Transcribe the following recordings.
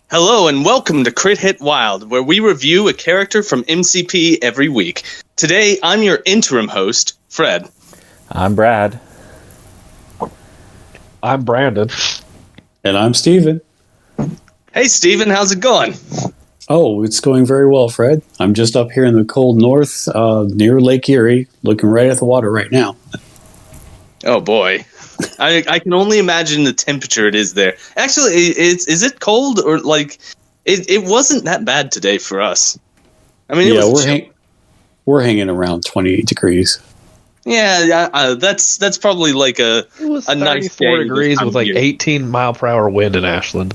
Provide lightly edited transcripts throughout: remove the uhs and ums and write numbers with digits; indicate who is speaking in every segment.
Speaker 1: Hello and welcome to Crit Hit Wild, where we review a character from MCP every week. Today, I'm your interim host, Fred.
Speaker 2: I'm Brad.
Speaker 3: I'm Brandon.
Speaker 4: And I'm Steven.
Speaker 1: Hey, Steven, how's it going?
Speaker 4: Oh, it's going very well, Fred. I'm just up here in the cold north near Lake Erie, looking right at the water right now.
Speaker 1: Oh, boy. I can only imagine the temperature it is there. Actually, is it cold? Or, it wasn't that bad today for us. I mean,
Speaker 4: we're hanging around 28 degrees.
Speaker 1: Yeah, that's probably like a nice day.
Speaker 3: 34 degrees with like 18 mile per hour wind in Ashland.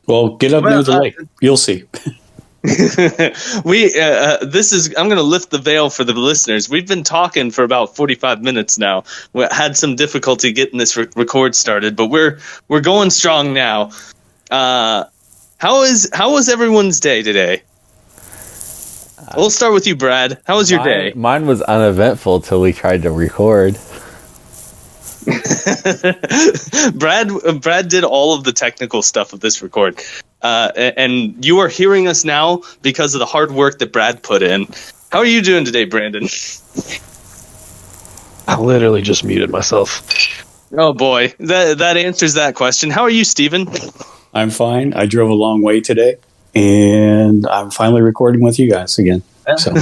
Speaker 4: Well, get up near the lake. You'll see.
Speaker 1: I'm going to lift the veil for the listeners. We've been talking for about 45 minutes now. We had some difficulty getting this record started, but we're going strong now. How was everyone's day today? We'll start with you, Brad. How was your day?
Speaker 2: Mine was uneventful till we tried to record.
Speaker 1: Brad did all of the technical stuff of this record. And you are hearing us now because of the hard work that Brad put in. How are you doing today, Brandon?
Speaker 3: I literally just muted myself.
Speaker 1: Oh boy, that answers that question. How are you, Steven?
Speaker 4: I'm fine. I drove a long way today, and I'm finally recording with you guys again. So.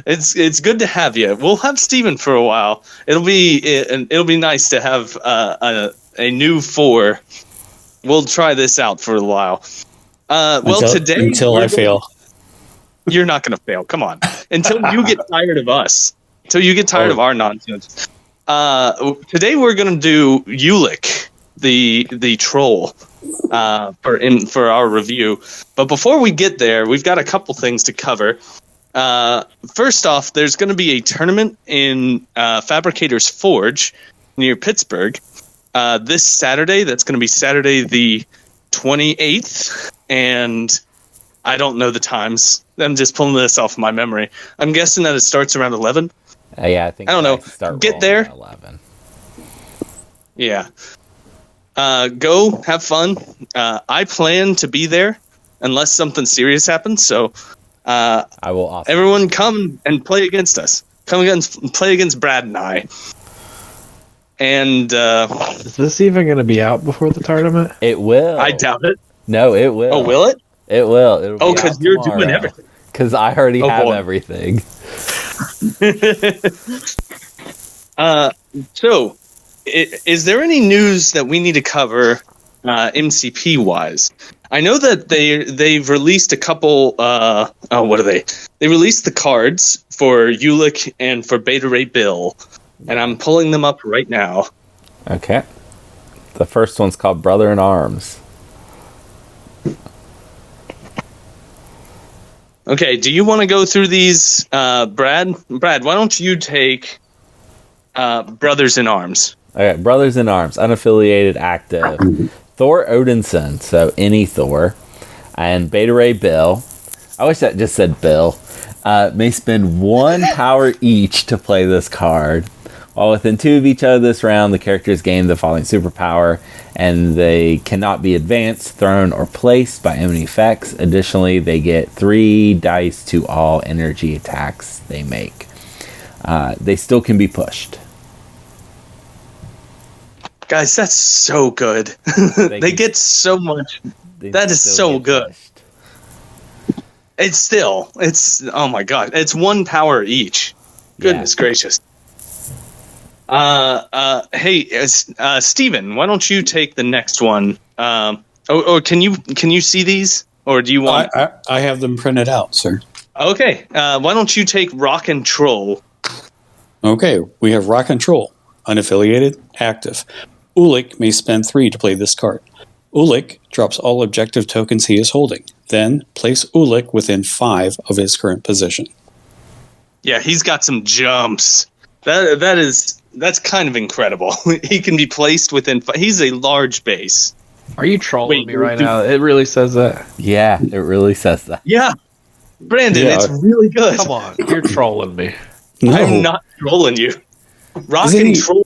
Speaker 1: It's good to have you. We'll have Steven for a while. It'll be nice to have a new four. We'll try this out for a while. Until
Speaker 4: I fail.
Speaker 1: You're not going to fail. Come on. Until you get tired of us. Until you get tired of our nonsense. Today we're going to do Ulik, the troll, for our review. But before we get there, we've got a couple things to cover. First off, there's going to be a tournament in Fabricator's Forge near Pittsburgh this Saturday. That's going to be Saturday the 28th, and I don't know the times. I'm just pulling this off my memory. I'm guessing that it starts around 11.
Speaker 2: Yeah, I think.
Speaker 1: I don't know. Get there.
Speaker 2: 11.
Speaker 1: Yeah. Go have fun. I plan to be there unless something serious happens. So.
Speaker 2: I will also.
Speaker 1: Everyone come and play against us. Play against Brad and I. And
Speaker 3: is this even going to be out before the tournament?
Speaker 2: It will.
Speaker 1: I doubt it.
Speaker 2: No, it will.
Speaker 1: Oh, will it?
Speaker 2: It will. It'll be
Speaker 1: because you're doing everything.
Speaker 2: Because I already have everything.
Speaker 1: So, is there any news that we need to cover MCP wise? I know that they've released a couple. What are they? They released the cards for Ulik and for Beta Ray Bill, and I'm pulling them up right now.
Speaker 2: Okay. The first one's called Brother in Arms.
Speaker 1: Okay. Do you want to go through these, Brad? Brad, why don't you take Brothers in Arms?
Speaker 2: Okay, Brothers in Arms, unaffiliated, active. Thor Odinson, so any Thor, and Beta Ray Bill. I wish that just said Bill. May spend 1 power each to play this card. While within 2 of each other this round, the characters gain the following superpower, and they cannot be advanced, thrown, or placed by enemy effects. Additionally, they get 3 dice to all energy attacks they make. They still can be pushed.
Speaker 1: Guys, that's so good. They get so much. That is so good. Pushed. It's oh my god. It's 1 power each. Goodness gracious. Hey, Steven, why don't you take the next one? Or can you see these? Or do you want...
Speaker 4: I have them printed out, sir.
Speaker 1: Okay. Why don't you take Rock and Troll?
Speaker 4: Okay, we have Rock and Troll, unaffiliated, active. Ulik may spend 3 to play this card. Ulik drops all objective tokens he is holding. Then place Ulik within 5 of his current position.
Speaker 1: Yeah, he's got some jumps. That's kind of incredible. He can be placed within 5. He's a large base.
Speaker 3: Are you trolling me right now? It really says that.
Speaker 2: Yeah, it really says that.
Speaker 1: Yeah. Brandon, it's really good.
Speaker 3: Come on, you're trolling me.
Speaker 4: No.
Speaker 1: I'm not trolling you. Rock and Troll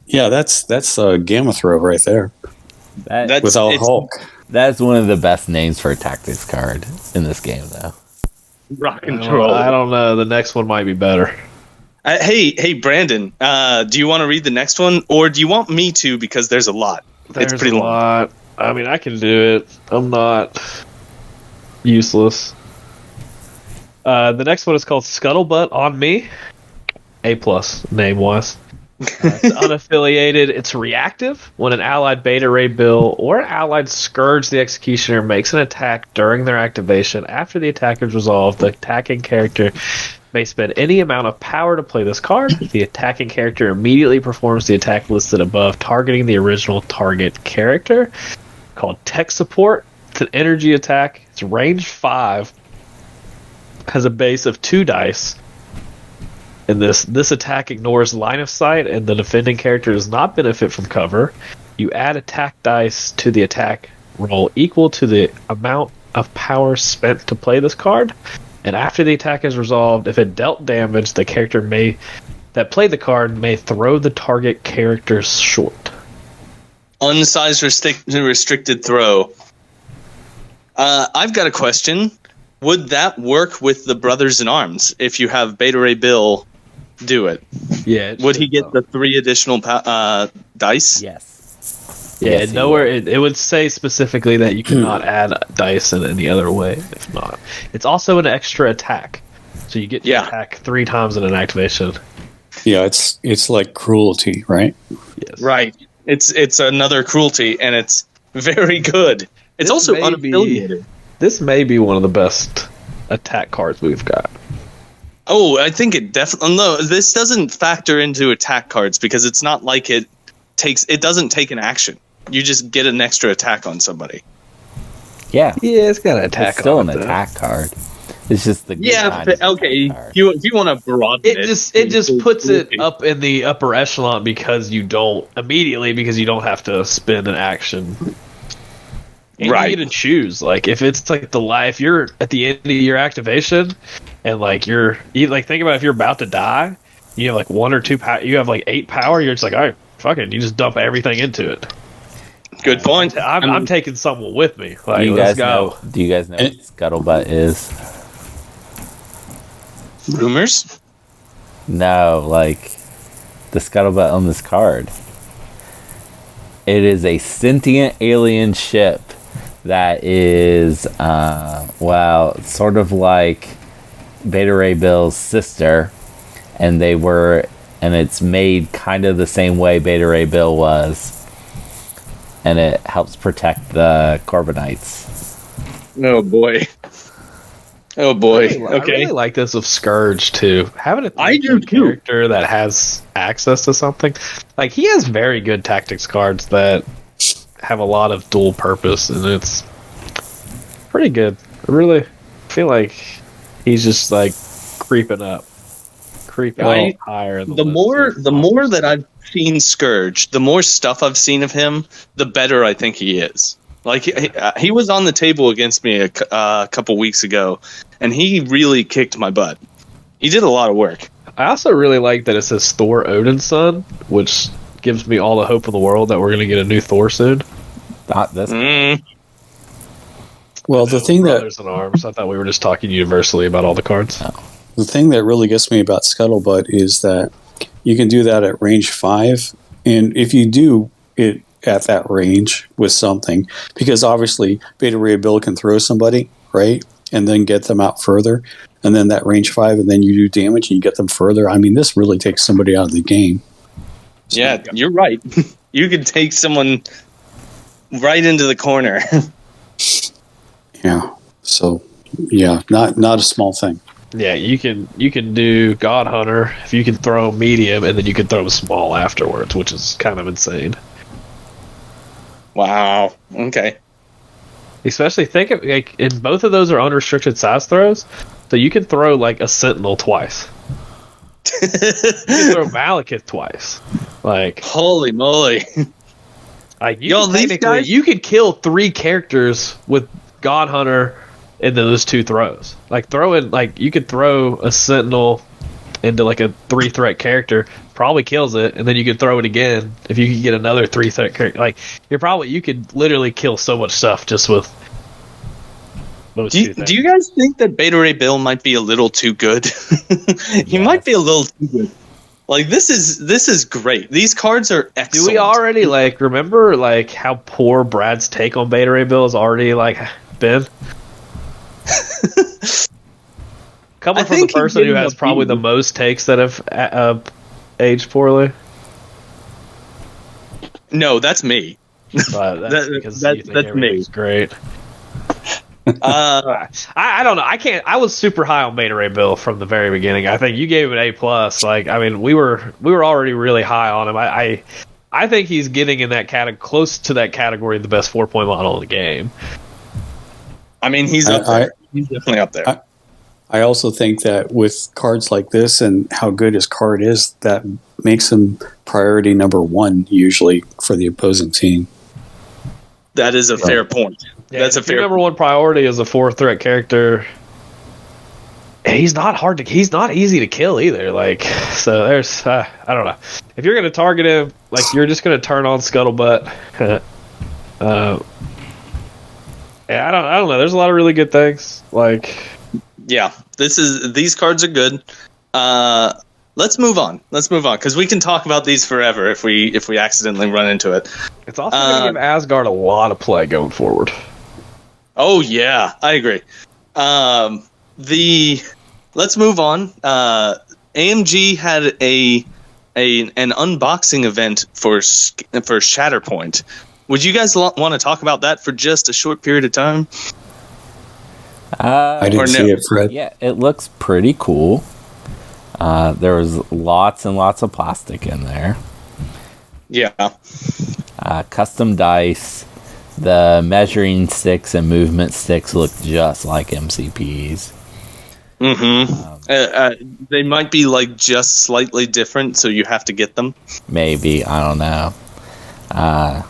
Speaker 4: Yeah, that's a Gamma Throw right there.
Speaker 2: That,
Speaker 4: Without Hulk.
Speaker 2: that's one of the best names for a tactics card in this game, though.
Speaker 1: Rock control.
Speaker 3: I don't know. The next one might be better.
Speaker 1: Hey, Brandon. Do you want to read the next one, or do you want me to? Because there's a lot.
Speaker 3: There's
Speaker 1: it's pretty
Speaker 3: a
Speaker 1: long.
Speaker 3: lot. I mean, I can do it. I'm not useless. The next one is called Scuttlebutt on Me. A+ name wise. It's unaffiliated. It's reactive. When an allied Beta Ray Bill or an allied Scourge the Executioner makes an attack during their activation, after the attack is resolved, the attacking character may spend any amount of power to play this card. The attacking character immediately performs the attack listed above, targeting the original target character. Called Tech Support. It's an energy attack. It's range 5. Has a base of 2 dice. And this attack ignores line of sight, and the defending character does not benefit from cover. You add attack dice to the attack roll equal to the amount of power spent to play this card. And after the attack is resolved, if it dealt damage, the character that played the card may throw the target character short.
Speaker 1: Unsized restricted throw. I've got a question. Would that work with the Brothers in Arms if you have Beta Ray Bill do it?
Speaker 3: Yeah.
Speaker 1: Would he get the 3 additional dice?
Speaker 2: Yes.
Speaker 3: Yeah,
Speaker 2: Yes, he
Speaker 3: nowhere it would say specifically that you cannot add dice in any other way. If not, it's also an extra attack, so you get to attack 3 times in an activation.
Speaker 4: Yeah, it's like cruelty, right?
Speaker 3: Yes.
Speaker 1: Right. It's another cruelty, and it's very good. It's also unaffiliated.
Speaker 3: This may be one of the best attack cards we've got.
Speaker 1: Oh, I think it definitely. No, this doesn't factor into attack cards because it's not like it doesn't take an action. You just get an extra attack on somebody.
Speaker 2: Yeah.
Speaker 3: Yeah, it's got an attack.
Speaker 2: It's still
Speaker 3: on
Speaker 2: an
Speaker 3: it,
Speaker 2: attack card. It's just the
Speaker 1: okay. If you want to broaden it,
Speaker 3: it just puts it up in the upper echelon because you don't have to spend an action. And
Speaker 1: right.
Speaker 3: you get to choose. Like if it's like if you're at the end of your activation, and like you think about if you're about to die, you have like 1 or 2 power. You have like 8 power. You're just like, all right, fuck it. You just dump everything into it.
Speaker 1: Good point.
Speaker 3: I'm taking someone with me. Like,
Speaker 2: do you
Speaker 3: let's
Speaker 2: guys
Speaker 3: go.
Speaker 2: know? Do you guys know what Scuttlebutt is?
Speaker 1: Rumors?
Speaker 2: No, like the Scuttlebutt on this card. It is a sentient alien ship that is, sort of like Beta Ray Bill's sister, and it's made kind of the same way Beta Ray Bill was, and it helps protect the Corbinites.
Speaker 1: Oh boy. Oh boy.
Speaker 3: I
Speaker 1: Okay.
Speaker 3: really like this of Scourge too. Having
Speaker 1: I do too.
Speaker 3: character that has access to something. Like he has very good tactics cards that have a lot of dual purpose, and it's pretty good. I really feel like he's just like creeping up higher. In
Speaker 1: The more that I've seen Scourge, the more stuff I've seen of him, the better I think he is. Like he was on the table against me a couple weeks ago, and he really kicked my butt. He did a lot of work.
Speaker 3: I also really like that it says Thor Odin's son, which gives me all the hope in the world that we're going to get a new Thor soon.
Speaker 2: Not this.
Speaker 4: Well, the thing
Speaker 3: Brothers in Arms. I thought we were just talking universally about all the cards.
Speaker 4: The thing that really gets me about Scuttlebutt is that you can do that at range 5, and if you do it at that range with something, because obviously Beta Ray Bill can throw somebody, right, and then get them out further, and then that range 5, and then you do damage and you get them further. I mean, this really takes somebody out of the game.
Speaker 1: So, yeah, you're right. You could take someone right into the corner.
Speaker 4: Yeah. So, yeah, not a small thing.
Speaker 3: Yeah, you can do God Hunter if you can throw medium, and then you can throw small afterwards, which is kind of insane.
Speaker 1: Wow. Okay.
Speaker 3: Especially think of like in both of those are unrestricted size throws, so you can throw like a Sentinel twice. You can throw Malekith twice. Like
Speaker 1: holy moly.
Speaker 3: Like you could kill 3 characters with God Hunter in those 2 throws. Like you could throw a Sentinel into like a 3-threat character, probably kills it, and then you could throw it again if you could get another 3-threat character. Like you could literally kill so much stuff just with those two things.
Speaker 1: Do you guys think that Beta Ray Bill might be a little too good? He might be a little too good. Like this is great. These cards are excellent.
Speaker 3: Do we already remember how poor Brad's take on Beta Ray Bill has already been? Coming from the person who has probably the most takes that have aged poorly.
Speaker 1: No, that's me.
Speaker 3: That's me. It's great. I don't know. I was super high on Beta Ray Bill from the very beginning. I think you gave him an A+. We were already really high on him. I think he's getting in that close to that category of the best 4-point model in the game.
Speaker 1: I mean, he's up there. He's definitely up there.
Speaker 4: I also think that with cards like this and how good his card is, that makes him priority number 1 usually for the opposing team.
Speaker 1: That is a fair point.
Speaker 3: Yeah, that's a fair number 1 priority as a 4-threat character. He's not easy to kill either. So there's I don't know. If you're going to target him, you're just going to turn on Scuttlebutt. Yeah, I don't know. There's a lot of really good things.
Speaker 1: Yeah, these cards are good. Let's move on because we can talk about these forever if we accidentally run into it.
Speaker 3: It's also going to give Asgard a lot of play going forward.
Speaker 1: Oh yeah, I agree. Let's move on. AMG had an unboxing event for Shatterpoint. Would you guys want to talk about that for just a short period of time?
Speaker 4: I didn't see it, Fred.
Speaker 2: Yeah, it looks pretty cool. There was lots and lots of plastic in there.
Speaker 1: Yeah.
Speaker 2: Custom dice. The measuring sticks and movement sticks look just like MCPs.
Speaker 1: Mm-hmm. They might be just slightly different, so you have to get them.
Speaker 2: Maybe. I don't know. I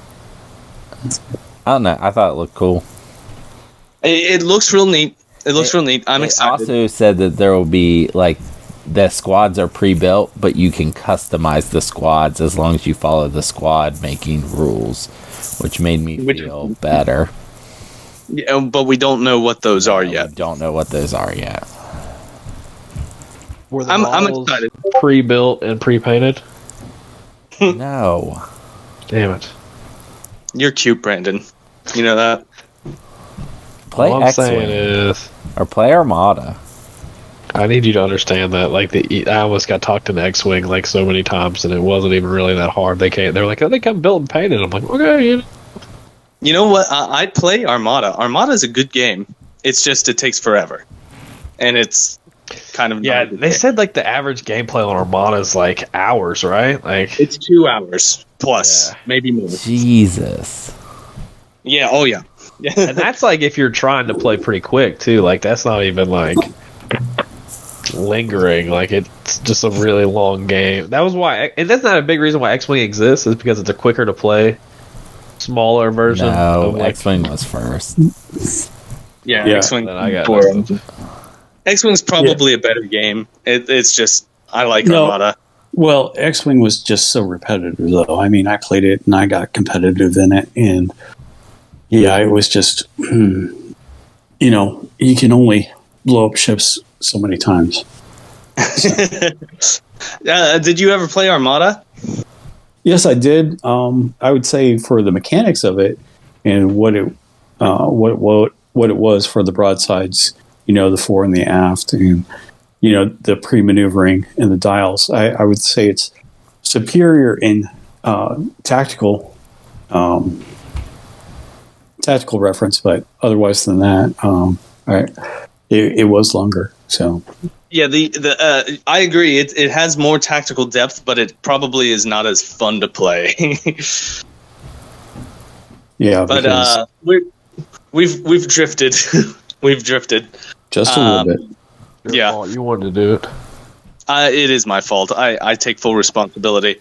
Speaker 2: don't know. I thought it looked cool.
Speaker 1: It looks real neat. Real neat. I'm excited.
Speaker 2: It also said that there will be the squads are pre-built, but you can customize the squads as long as you follow the squad making rules, which made me feel better.
Speaker 1: Yeah, but we don't know what those are yet.
Speaker 2: We don't know what those are yet.
Speaker 3: Were the
Speaker 1: I'm excited.
Speaker 3: Pre-built and pre-painted?
Speaker 2: No.
Speaker 3: Damn it.
Speaker 1: You're cute, Brandon. You know that?
Speaker 2: Play
Speaker 3: All I'm
Speaker 2: X-Wing.
Speaker 3: saying is,
Speaker 2: or play Armada.
Speaker 3: I need you to understand that. I almost got talked into X-Wing so many times, and it wasn't even really that hard. They're like, oh, they come built and painted. I'm like, okay.
Speaker 1: You know what? I'd play Armada. Armada's a good game. It's just it takes forever, and it's kind of
Speaker 3: They said the average gameplay on Armada is hours, right?
Speaker 1: It's 2 hours plus, maybe more.
Speaker 2: Jesus.
Speaker 1: Yeah. Oh yeah.
Speaker 3: And that's if you're trying to play pretty quick too. That's not even lingering. It's just a really long game. That was why, and that's not a big reason why X-Wing exists, is because it's a quicker to play, smaller version.
Speaker 2: No, X-Wing was first.
Speaker 1: Yeah. X-Wing.
Speaker 3: I got
Speaker 1: X-Wing's probably a better game. It's just I like Armada.
Speaker 4: Well, X-Wing was just so repetitive, though. I mean, I played it and I got competitive in it, and it was just, you can only blow up ships so many times.
Speaker 1: Did you ever play Armada?
Speaker 4: Yes, I did. I would say for the mechanics of it and what it was for the broadsides, the fore and the aft, and the pre-maneuvering and the dials. I would say it's superior in tactical reference, but otherwise than that, it was longer. So
Speaker 1: yeah, I agree. It has more tactical depth, but it probably is not as fun to play.
Speaker 4: Yeah,
Speaker 1: but we've drifted. We've drifted
Speaker 4: just a little bit.
Speaker 3: You wanted to do it.
Speaker 1: It is my fault. I take full responsibility.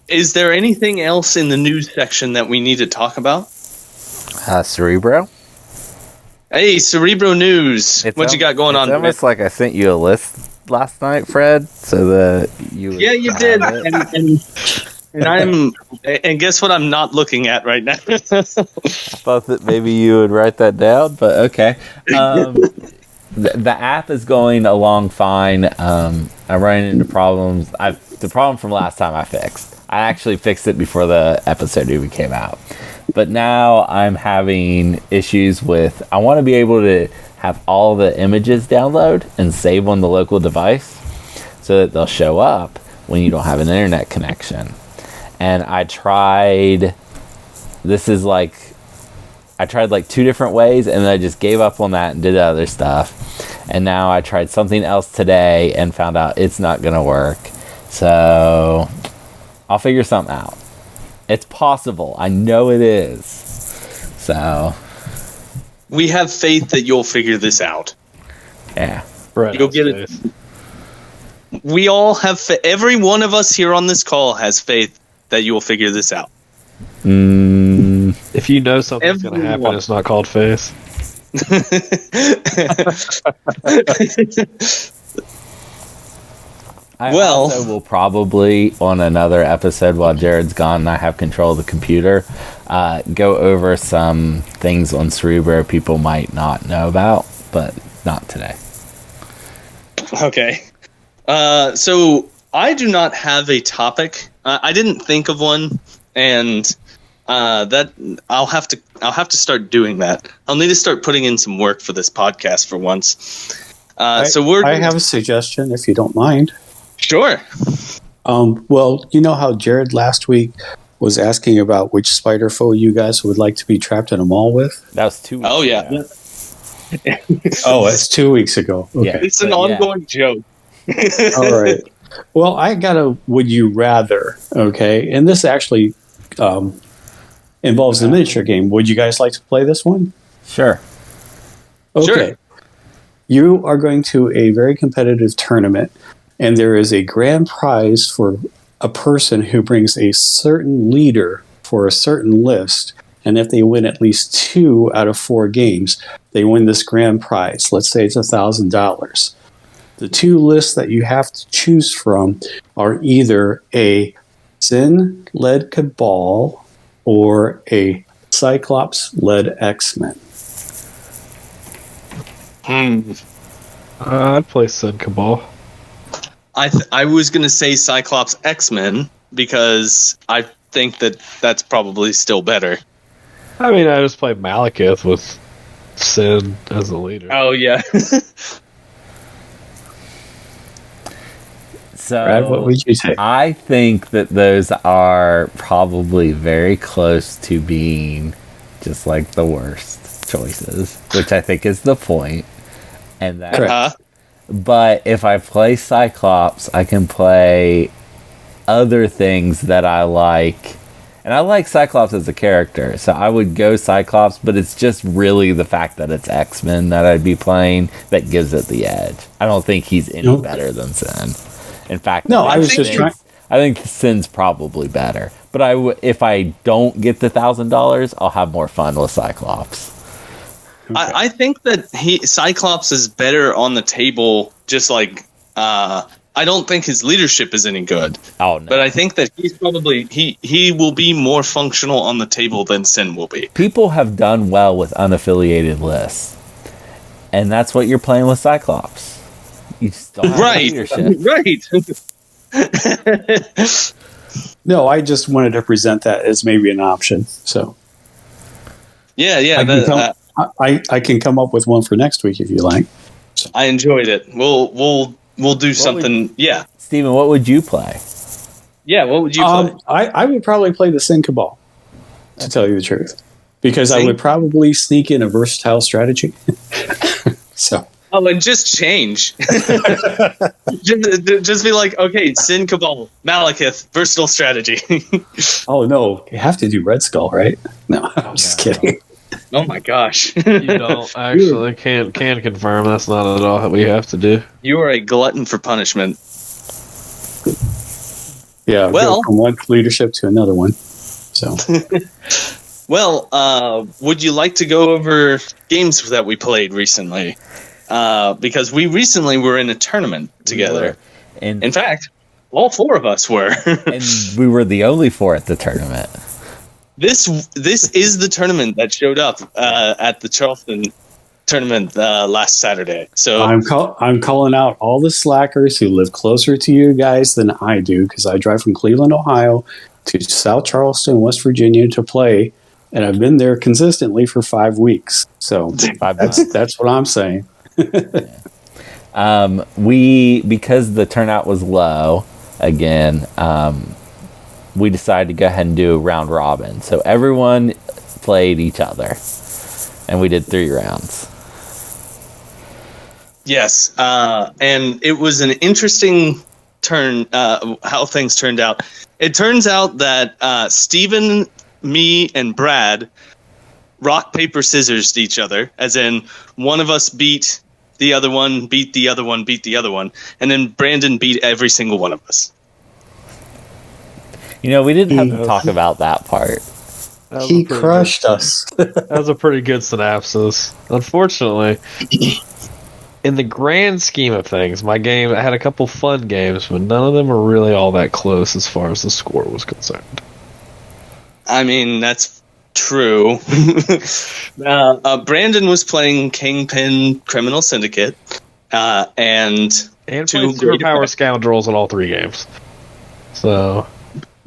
Speaker 1: Is there anything else in the news section that we need to talk about?
Speaker 2: Cerebro?
Speaker 1: Hey, Cerebro news. What you got going on?
Speaker 2: It's almost like I sent you a list last night, Fred, so that you would
Speaker 1: Yeah, you
Speaker 2: have
Speaker 1: did.
Speaker 2: it.
Speaker 1: And guess what? I'm not looking at right now.
Speaker 2: Thought that maybe you would write that down, but okay. The app is going along fine. I'm running into problems. The problem from last time I fixed. I actually fixed it before the episode even came out. But now I'm having issues with, I want to be able to have all the images download and save on the local device so that they'll show up when you don't have an internet connection. And I tried like 2 different ways, and then I just gave up on that and did other stuff. And now I tried something else today and found out it's not going to work. So I'll figure something out. It's possible. I know it is. So
Speaker 1: We have faith that you'll figure this out.
Speaker 2: yeah.
Speaker 3: Right.
Speaker 1: You'll get it. We all have every one of us here on this call has faith that you will figure this out.
Speaker 3: If you know something's going to happen,
Speaker 1: Everyone.
Speaker 3: it's not called faith.
Speaker 2: I
Speaker 1: Well-
Speaker 2: also will probably, on another episode while Jared's gone and I have control of the computer, go over some things on Cerebro people might not know about, but not today.
Speaker 1: Okay. So I do not have a topic. I didn't think of one, and that I'll have to start doing that. I'll need to start putting in some work for this podcast for once.
Speaker 4: I have a suggestion, if you don't mind.
Speaker 1: Sure.
Speaker 4: Well, you know how Jared last week was asking about which spider foe you guys would like to be trapped in a mall with?
Speaker 2: That was 2 weeks
Speaker 1: Oh yeah.
Speaker 2: ago.
Speaker 4: Oh, it's 2 weeks ago. Okay.
Speaker 2: Yeah.
Speaker 1: It's an
Speaker 2: But yeah.
Speaker 1: ongoing joke.
Speaker 4: All right. Well, I got a would you rather, okay? And this actually involves a miniature game. Would you guys like to play this one?
Speaker 2: Sure.
Speaker 4: Okay.
Speaker 1: Sure.
Speaker 4: You are going to a very competitive tournament, and there is a grand prize for a person who brings a certain leader for a certain list. And if they win at least 2 out of 4 games, they win this grand prize. Let's say it's $1,000. The 2 lists that you have to choose from are either a Sin-led Cabal or a Cyclops-led X-Men.
Speaker 3: I'd play Sun Cabal.
Speaker 1: I was gonna say Cyclops X-Men because I think that's probably still better.
Speaker 3: I mean, I just play Malekith with Sin as the leader.
Speaker 1: Oh yeah.
Speaker 2: So
Speaker 4: Brad, what would you take?
Speaker 2: I think that those are probably very close to being just like the worst choices, which I think is the point. And that,
Speaker 4: Correct.
Speaker 2: but if I play Cyclops, I can play other things that I like. And I like Cyclops as a character, so I would go Cyclops, but it's just really the fact that it's X-Men that I'd be playing that gives it the edge. I don't think he's any
Speaker 4: Nope.
Speaker 2: better than Sin. In fact,
Speaker 4: No, I was just
Speaker 2: Sin's-
Speaker 4: trying-
Speaker 2: I think Sin's probably better. But if I don't get the $1,000, I'll have more fun with Cyclops.
Speaker 1: I think that Cyclops is better on the table. Just like I don't think his leadership is any good,
Speaker 2: Oh no!
Speaker 1: but I think that he's probably he will be more functional on the table than Sin will be.
Speaker 2: People have done well with unaffiliated lists, and that's what you're playing with Cyclops. You just don't have
Speaker 1: Right,
Speaker 2: leadership.
Speaker 1: right.
Speaker 4: No, I just wanted to present that as maybe an option. So
Speaker 1: Yeah, yeah.
Speaker 4: I can come up with one for next week if you like.
Speaker 1: I enjoyed it. We'll do something. Yeah,
Speaker 2: Steven, what would you play?
Speaker 1: yeah. What would you play?
Speaker 4: I would probably play the Sin Cabal, to tell you the truth, because I
Speaker 1: Sin-
Speaker 4: would probably sneak in a versatile strategy. So
Speaker 1: Oh, and just change. just be like, okay, Sin Cabal, Malekith, versatile strategy.
Speaker 4: oh no, you have to do Red Skull, right? No, I'm just kidding.
Speaker 1: Oh my gosh.
Speaker 3: You don't actually can confirm that's not at all what we have to do.
Speaker 1: You are a glutton for punishment.
Speaker 4: Yeah,
Speaker 1: Well-
Speaker 4: go from one leadership to another one. So
Speaker 1: Well, would you like to go over games that we played recently? because we recently were in a tournament together.
Speaker 2: And
Speaker 1: In fact, all 4 of us were.
Speaker 2: and we were the only 4 at the tournament.
Speaker 1: This is the tournament that showed up at the Charleston tournament last Saturday. So
Speaker 4: I'm calling out all the slackers who live closer to you guys than I do, because I drive from Cleveland, Ohio, to South Charleston, West Virginia to play, and I've been there consistently for 5 weeks. So
Speaker 2: 5 months.
Speaker 4: that's what I'm saying.
Speaker 2: Because the turnout was low again, we decided to go ahead and do a round robin. So everyone played each other, and we did 3 rounds.
Speaker 1: yes, and it was an interesting turn how things turned out. It turns out that Steven, me, and Brad rock, paper, scissors each other, as in one of us beat the other one, beat the other one, beat the other one, and then Brandon beat every single one of us.
Speaker 2: We didn't have to talk about that part.
Speaker 4: He crushed us.
Speaker 3: That was a pretty good synopsis. Unfortunately, in the grand scheme of things, my game, I had a couple fun games, but none of them were really all that close as far as the score was concerned.
Speaker 1: I mean, that's true. Brandon was playing Kingpin Criminal Syndicate, and 2
Speaker 3: And played
Speaker 1: great
Speaker 3: Superpower Scoundrels in all 3 games. So,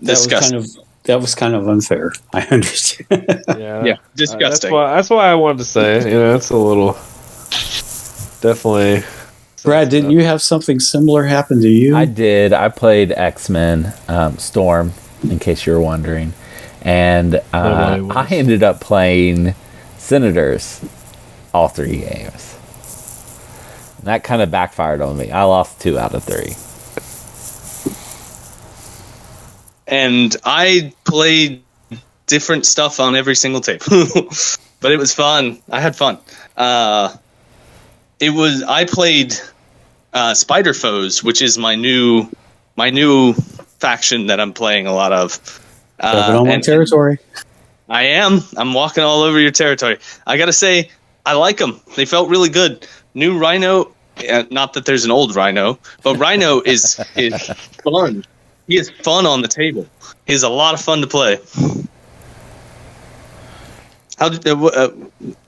Speaker 1: disgusting.
Speaker 4: That was kind of unfair. I understand.
Speaker 3: yeah.
Speaker 1: Disgusting.
Speaker 3: That's why I wanted to say, it's a little... Definitely.
Speaker 4: Brad, didn't you have something similar happen to you?
Speaker 2: I did. I played X-Men Storm, in case you were wondering. And I ended up playing Senators all 3 games. And that kind of backfired on me. I lost 2 out of 3.
Speaker 1: And I played different stuff on every single tape. But it was fun. I had fun. I played Spider Foes, which is my new faction that I'm playing a lot of.
Speaker 4: Stepping on my territory.
Speaker 1: I am. I'm walking all over your territory. I gotta say, I like them. They felt really good. New Rhino, not that there's an old Rhino, but Rhino is fun. He is fun on the table. He is a lot of fun to play.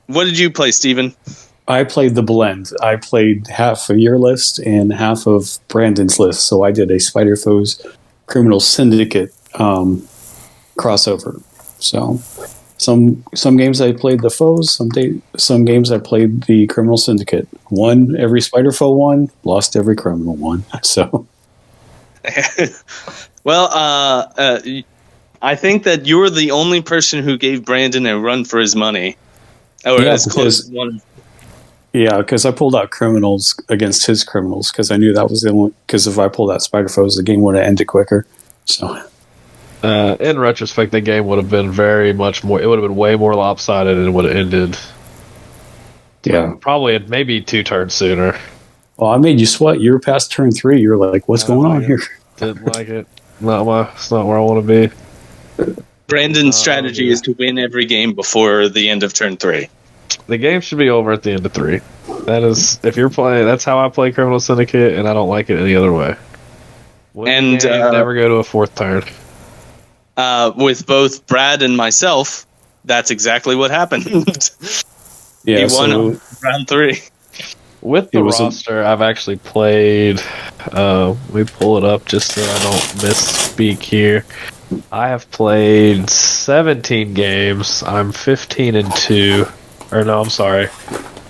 Speaker 1: What did you play, Steven?
Speaker 4: I played the blend. I played half of your list and half of Brandon's list. So I did a Spider Foes Criminal Syndicate crossover. So some games I played the foes, some games I played the Criminal Syndicate. Won every Spider Foe one, lost every criminal one. So
Speaker 1: well, I think that you're the only person who gave Brandon a run for his money. Or
Speaker 4: yeah,
Speaker 1: as close as one.
Speaker 4: Yeah, because I pulled out criminals against his criminals because I knew that was the only. Because if I pulled out Spider Foes, the game would have ended quicker. So,
Speaker 3: in retrospect, the game would have been very much more. It would have been way more lopsided, and it would have ended.
Speaker 4: Yeah,
Speaker 3: probably maybe 2 turns sooner.
Speaker 4: Well, I made you sweat. You were past turn 3. You were like, "What's going on here?"
Speaker 3: Didn't like it. It's not where I want to be.
Speaker 1: Brandon's strategy is to win every game before the end of turn 3.
Speaker 3: The game should be over at the end of 3. That is, if you're playing, that's how I play Criminal Syndicate, and I don't like it any other way.
Speaker 1: And
Speaker 3: never go to a 4th turn.
Speaker 1: With both Brad and myself, that's exactly what happened.
Speaker 4: Yeah,
Speaker 1: he won on round 3.
Speaker 3: With the roster, I've actually played. Let me pull it up just so I don't misspeak here. I have played 17 games. I'm 15-2. Or no, I'm sorry.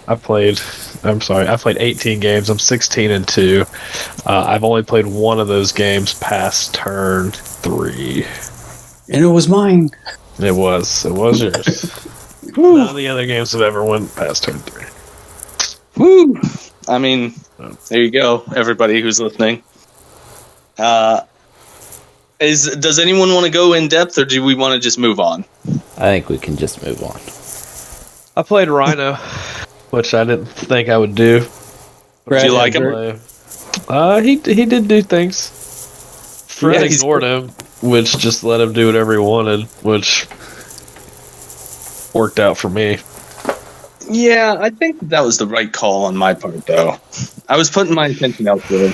Speaker 3: I played 18 games. I'm 16-2. I've only played one of those games past turn 3.
Speaker 4: And it was mine.
Speaker 3: It was yours. None of the other games have ever went past turn 3.
Speaker 1: Woo! I mean, there you go, everybody who's listening. Does anyone want to go in depth, or do we want to just move on?
Speaker 2: I think we can just move on.
Speaker 3: I played Rhino, which I didn't think I would do.
Speaker 1: Do you like him?
Speaker 3: He did do things. Fred ignored him, which just let him do whatever he wanted, which worked out for me.
Speaker 1: Yeah, I think that was the right call on my part, though. I was putting my attention elsewhere.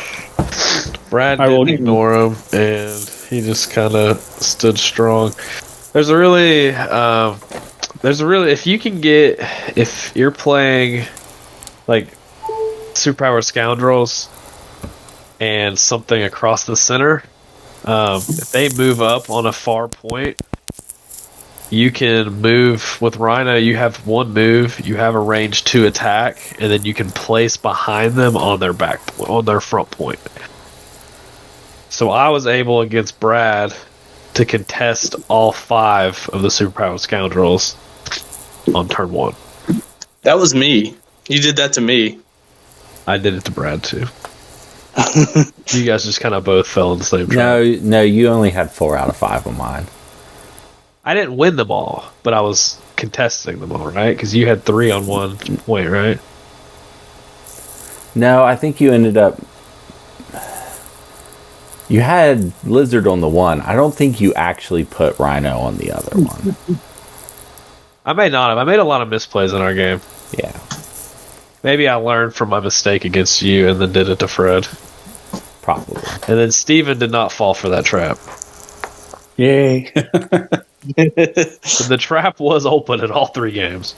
Speaker 3: Brad
Speaker 4: I will-
Speaker 3: didn't ignore him, and he just kind of stood strong. There's a really, if you're playing like Superpower Scoundrels and something across the center, if they move up on a far point, you can move with Rhino. You have one move, you have a range 2 attack, and then you can place behind them on their front point. So I was able against Brad to contest all 5 of the Superpower Scoundrels on turn 1.
Speaker 1: That was me. You did that to me.
Speaker 3: I did it to Brad too. You guys just kind of both fell in the same trap.
Speaker 2: No, you only had 4 out of 5 of mine.
Speaker 3: I didn't win them all, but I was contesting them all, right? Because you had 3 on one point, right?
Speaker 2: No, I think you ended up. You had Lizard on the one. I don't think you actually put Rhino on the other one.
Speaker 3: I may not have. I made a lot of misplays in our game.
Speaker 2: Yeah,
Speaker 3: Maybe I learned from my mistake against you and then did it to Fred.
Speaker 2: probably.
Speaker 3: And then Steven did not fall for that trap.
Speaker 4: Yay.
Speaker 3: The trap was open in all 3 games.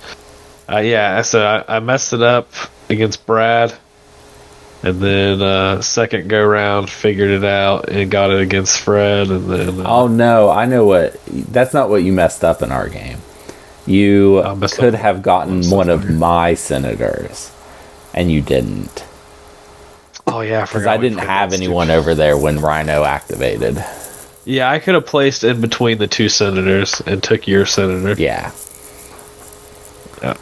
Speaker 3: So I messed it up against Brad. And then second go round, figured it out and got it against Fred. And then
Speaker 2: Oh no, I know what. That's not what you messed up in our game. You could have gotten one of my senators, and you didn't.
Speaker 3: oh yeah,
Speaker 2: Because I didn't have anyone over there when Rhino activated.
Speaker 3: Yeah, I could have placed in between the 2 senators and took your senator.
Speaker 2: Yeah,
Speaker 3: All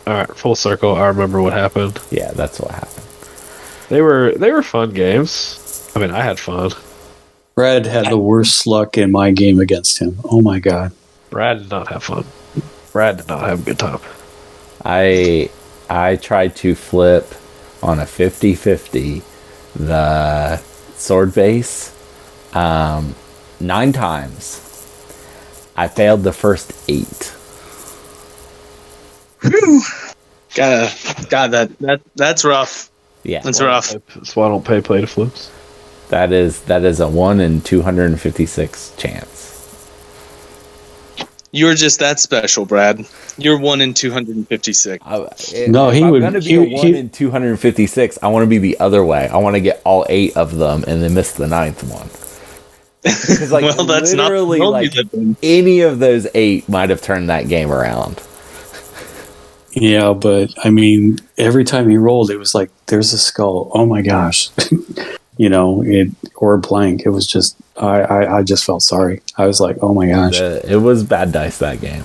Speaker 3: right, full circle. I remember what happened.
Speaker 2: yeah, that's what happened.
Speaker 3: They were fun games. I mean, I had fun.
Speaker 4: Brad had the worst luck in my game against him. Oh my god.
Speaker 3: Brad did not have fun. Brad did not have a good time.
Speaker 2: I tried to flip on a 50-50 the sword base 9 times. I failed the first 8.
Speaker 1: God, that's rough.
Speaker 2: Yeah,
Speaker 1: That's rough.
Speaker 3: That's why I don't play to flips.
Speaker 2: that is a 1 in 256 chance.
Speaker 1: You're just that special, Brad. You're 1 in 256.
Speaker 4: No, he
Speaker 2: I'm
Speaker 4: would-
Speaker 2: gonna be
Speaker 4: he-
Speaker 2: a 1
Speaker 4: he-
Speaker 2: in 256. I want to be the other way. I want to get all 8 of them and then miss the 9th one. Because like
Speaker 1: Well, that's not the
Speaker 2: literally
Speaker 1: world
Speaker 2: like
Speaker 1: we live in.
Speaker 2: any of those 8 might have turned that game around.
Speaker 4: Yeah, but I mean, every time he rolled, it was like, there's a skull. Oh my gosh. Or a blank. It was just, I just felt sorry. I was like, oh my gosh.
Speaker 2: It was bad dice that game.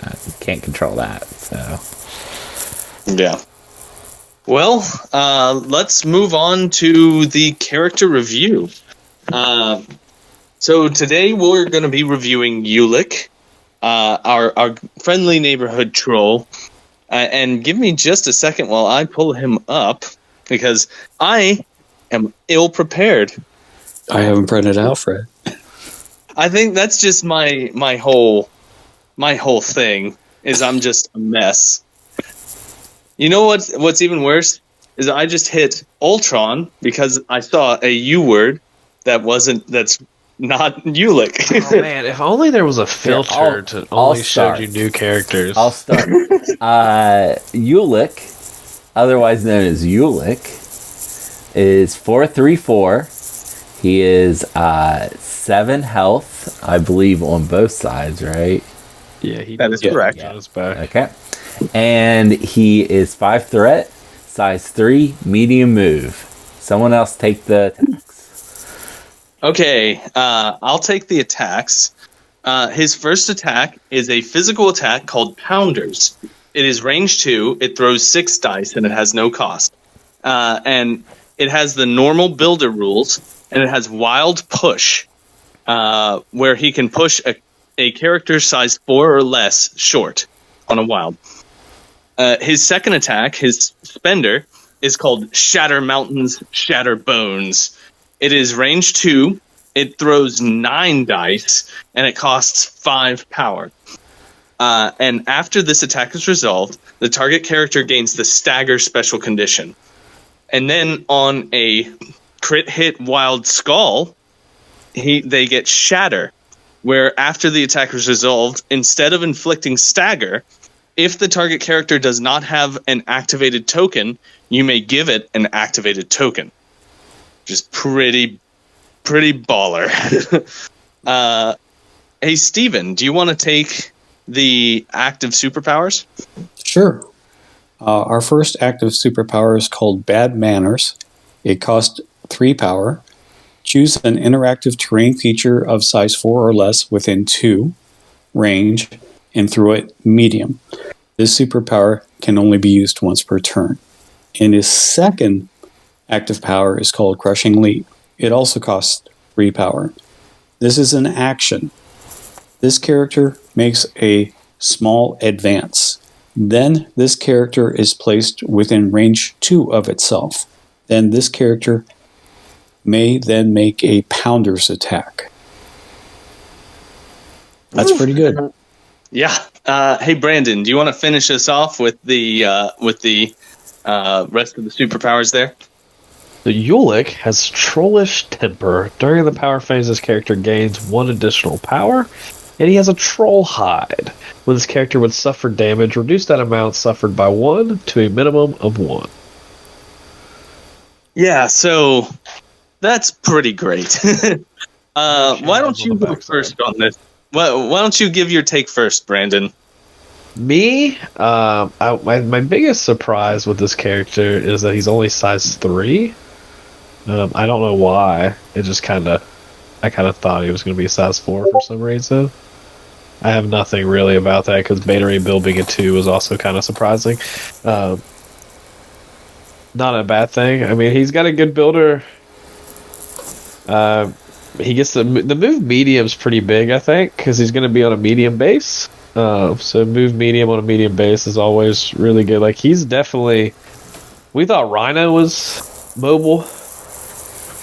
Speaker 2: You can't control that. So
Speaker 1: Yeah. Well, let's move on to the character review. So today we're going to be reviewing Ulik, our friendly neighborhood troll. And give me just a second while I pull him up, because I am ill prepared.
Speaker 4: I haven't printed out, Fred.
Speaker 1: I think that's just my whole thing is I'm just a mess. You know what's even worse is I just hit Ultron because I saw a U word that's not Ulik.
Speaker 3: Oh man, if only there was a filter to only show you new characters.
Speaker 2: I'll start. Ulik, otherwise known as Ulik, is 4/3/4. He is 7 health, I believe, on both sides, right?
Speaker 3: Yeah,
Speaker 1: That is correct.
Speaker 3: Yeah, his back.
Speaker 2: Okay. And he is 5 threat, size 3, medium move. Someone else take the attacks.
Speaker 1: Okay, I'll take the attacks. His first attack is a physical attack called Pounders. It is range 2. It throws 6 dice and it has no cost. And it has the normal builder rules, and it has wild push, where he can push a character size 4 or less short on a wild. His second attack, his spender, is called Shatter Mountains, Shatter Bones. It is range 2. It throws 9 dice, and it costs 5 power. And after this attack is resolved, the target character gains the stagger special condition. And then on a crit hit wild skull, they get shatter, where after the attack is resolved, instead of inflicting stagger, if the target character does not have an activated token, you may give it an activated token. Just pretty baller. Hey, Steven, do you want to take the active superpowers?
Speaker 4: Sure. Our first active superpower is called Bad Manners. It costs 3 power. Choose an interactive terrain feature of size 4 or less within 2 range and throw it medium. This superpower can only be used once per turn. And his second active power is called Crushing Leap. It also costs 3 power. This is an action. This character makes a small advance. Then this character is placed within range 2 of itself. Then this character may then make a pounder's attack. That's pretty good.
Speaker 1: Yeah. Hey, Brandon, do you want to finish us off with the rest of the superpowers there?
Speaker 3: The Ulik has Trollish Temper. During the power phase, this character gains 1 additional power, and he has a Troll Hide. When this character would suffer damage, reduce that amount suffered by 1 to a minimum of 1.
Speaker 1: Yeah, so that's pretty great. Why don't you go first on this? Why don't you give your take first, Brandon?
Speaker 3: Me, my biggest surprise with this character is that he's only size 3. I don't know why. I kind of thought he was going to be a size 4 for some reason. I have nothing really about that because Beta Ray Bill being a 2 was also kind of surprising. Not a bad thing. I mean, he's got a good builder. He gets the move medium's pretty big, I think, because he's going to be on a medium base. So move medium on a medium base is always really good. Like, he's definitely... We thought Rhino was mobile.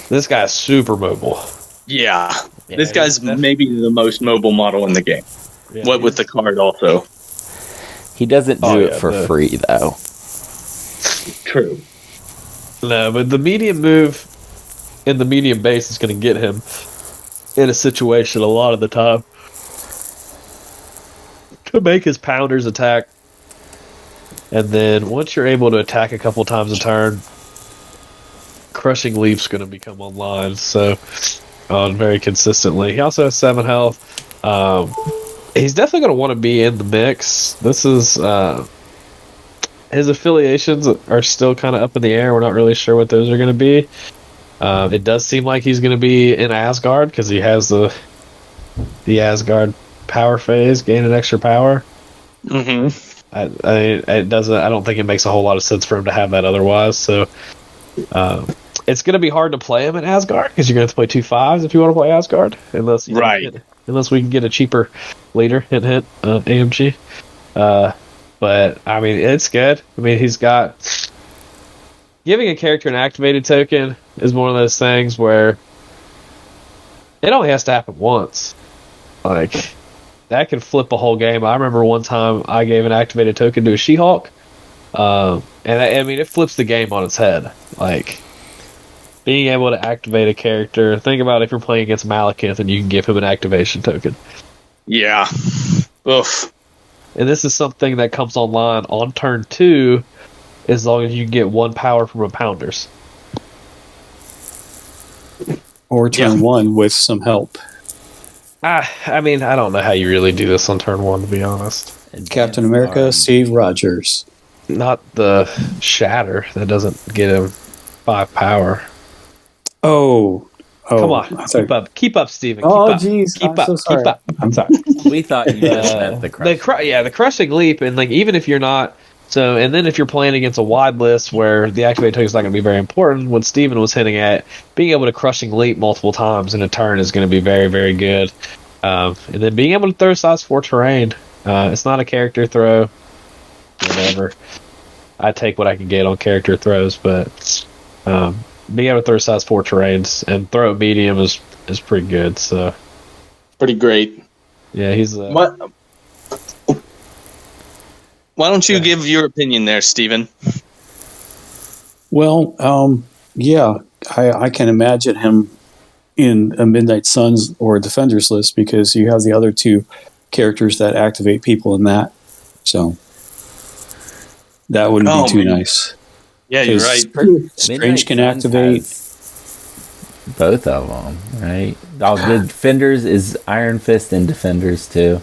Speaker 3: This guy's super mobile.
Speaker 1: Yeah, this guy's maybe the most mobile model in the game.
Speaker 3: Yeah,
Speaker 1: what with the card also.
Speaker 2: He doesn't do it for free, though.
Speaker 1: True.
Speaker 3: No, but the medium move in the medium base is going to get him in a situation a lot of the time to make his pounders attack. And then once you're able to attack a couple times a turn, Crushing Leap's going to become online. So, very consistently. He also has 7 health. He's definitely going to want to be in the mix. This is... his affiliations are still kind of up in the air. We're not really sure what those are going to be. It does seem like he's going to be in Asgard because he has the Asgard power phase, gaining extra power.
Speaker 1: Mm-hmm.
Speaker 3: It doesn't. I don't think it makes a whole lot of sense for him to have that otherwise. So it's going to be hard to play him in Asgard because you're going to have to play 2 5s if you want to play Asgard, unless we can get a cheaper leader. Hint, AMG. But I mean, it's good. I mean, he's got giving a character an activated token is one of those things where it only has to happen once. Like, that can flip a whole game. I remember one time I gave an activated token to a She-Hulk, and I mean, it flips the game on its head. Like, being able to activate a character. Think about if you're playing against Malekith and you can give him an activation token.
Speaker 1: Yeah. Oof.
Speaker 3: And this is something that comes online on turn 2 as long as you get 1 power from a pounders.
Speaker 4: Or turn 1 with some help.
Speaker 3: I mean, I don't know how you really do this on turn 1, to be honest.
Speaker 4: Captain America, Steve Rogers.
Speaker 3: Not the Shatter. That doesn't get him 5 power.
Speaker 4: Oh,
Speaker 3: come on. Keep up, Steven.
Speaker 4: Oh, jeez.
Speaker 3: Keep up.
Speaker 4: Sorry.
Speaker 3: Keep up.
Speaker 4: I'm sorry.
Speaker 2: We thought you just meant the crush.
Speaker 3: The Crushing Leap, and like even if you're not... So, and then if you're playing against a wide list where the activated token is not going to be very important, what Steven was hinting at, being able to Crushing Leap multiple times in a turn is going to be very, very good. And then being able to throw size 4 terrain. It's not a character throw. Whatever. I take what I can get on character throws, but being able to throw size 4 terrains and throw it medium is pretty good. So
Speaker 1: pretty great.
Speaker 3: Yeah, he's...
Speaker 1: What? Why don't you give your opinion there, Steven?
Speaker 4: Well, yeah, I can imagine him in a Midnight Suns or Defenders list because you have the other two characters that activate people in that. So that wouldn't be too nice.
Speaker 1: Yeah, you're right.
Speaker 4: Strange can activate
Speaker 2: both of them, right? Oh, the Defenders is Iron Fist and Defenders too.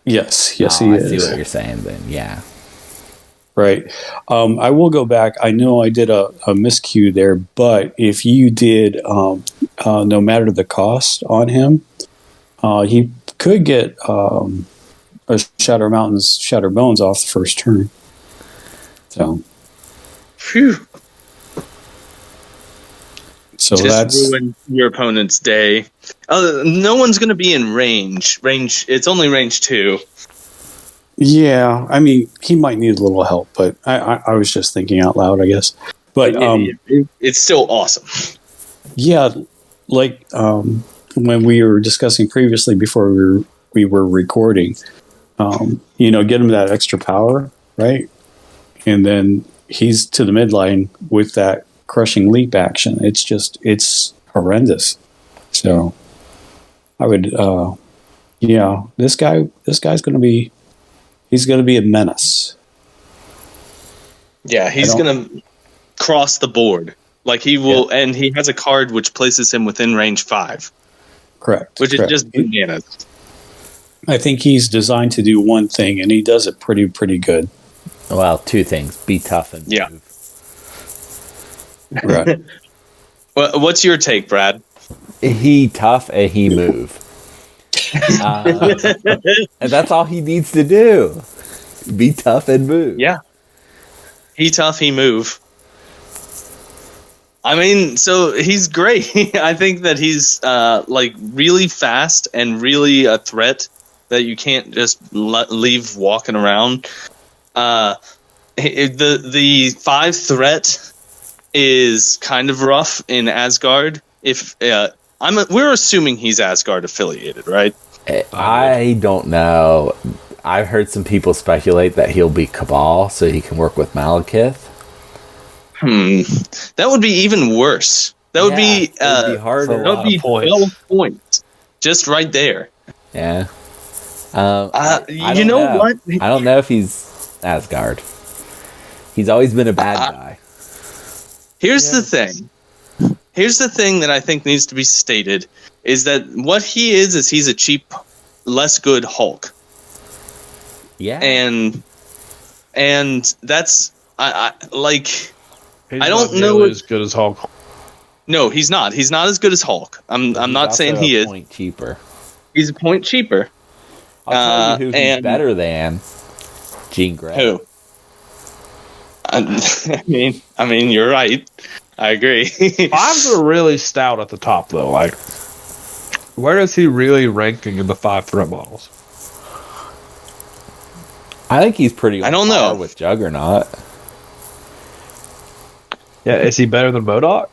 Speaker 4: Yes, he
Speaker 2: I
Speaker 4: is.
Speaker 2: see what you're saying then, yeah.
Speaker 4: Right. I will go back. I know I did a miscue there, but if you did, no matter the cost on him, he could get a Shatter Mountains, Shatter Bones off the first turn. So,
Speaker 1: Phew.
Speaker 4: So
Speaker 1: just
Speaker 4: that's
Speaker 1: ruin your opponent's day. No one's going to be in range. It's only range 2.
Speaker 4: yeah. I mean, he might need a little help, but I was just thinking out loud, I guess. But
Speaker 1: it's still awesome.
Speaker 4: yeah, like when we were discussing previously before we were recording, get him that extra power, right? And then he's to the midline with that crushing leap action. It's horrendous. So I would, this guy's going to be, he's going to be a menace.
Speaker 1: Yeah, he's going to cross the board. Like he will, and he has a card which places him within range 5.
Speaker 4: Correct.
Speaker 1: Which is just bananas.
Speaker 4: I think he's designed to do one thing, and he does it pretty good.
Speaker 2: Well, 2 things. Be tough and move.
Speaker 4: Right.
Speaker 1: Well, what's your take, Brad?
Speaker 2: He tough and he move. And that's all he needs to do. Be tough and move.
Speaker 1: Yeah. He tough, he move. I mean, so he's great. I think that he's really fast and really a threat that you can't just leave walking around. The 5 threat is kind of rough in Asgard. If we're assuming he's Asgard affiliated, right?
Speaker 2: I don't know. I've heard some people speculate that he'll be Cabal, so he can work with Malekith.
Speaker 1: That would be even worse. That would be
Speaker 2: harder.
Speaker 1: That would be 12 points, just right there.
Speaker 2: Yeah.
Speaker 1: You know what?
Speaker 2: I don't know if he's Asgard. He's always been a bad guy.
Speaker 1: Here's the thing. Here's the thing that I think needs to be stated is that what he is he's a cheap, less good Hulk.
Speaker 2: Yeah.
Speaker 1: And that's I
Speaker 3: He's
Speaker 1: don't
Speaker 3: not
Speaker 1: know
Speaker 3: nearly as good as Hulk.
Speaker 1: No, he's not. He's not as good as Hulk. I'm not saying he is.
Speaker 2: Point cheaper.
Speaker 1: He's a point cheaper.
Speaker 2: I'll tell you who he's better than. Jean Grey.
Speaker 1: Who? I mean, you're right. I agree.
Speaker 3: 5s are really stout at the top, though. Like, where is he really ranking in the 5 threat models?
Speaker 2: I think he's pretty.
Speaker 1: I don't know
Speaker 2: with Juggernaut.
Speaker 3: Yeah, is he better than MODOK?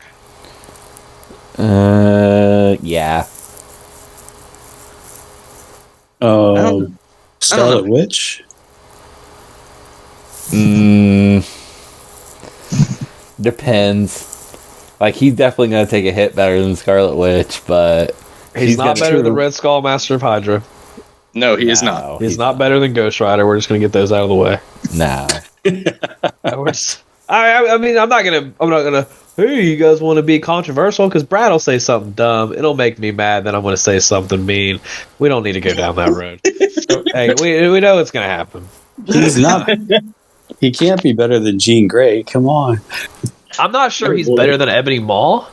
Speaker 2: Yeah.
Speaker 4: Scarlet Witch?
Speaker 2: Depends. Like, he's definitely going to take a hit better than Scarlet Witch, but...
Speaker 3: He's not better than Red Skull, Master of Hydra.
Speaker 1: No, he is not.
Speaker 3: He's not better than Ghost Rider. We're just going to get those out of the way.
Speaker 2: No.
Speaker 3: I mean, I'm not gonna. Hey, you guys want to be controversial? Because Brad will say something dumb. It'll make me mad. Then I'm going to say something mean. We don't need to go down that road. Hey, we know it's going to happen.
Speaker 4: He's not. He can't be better than Jean Grey. Come on.
Speaker 3: I'm not sure he's better than Ebony Maw.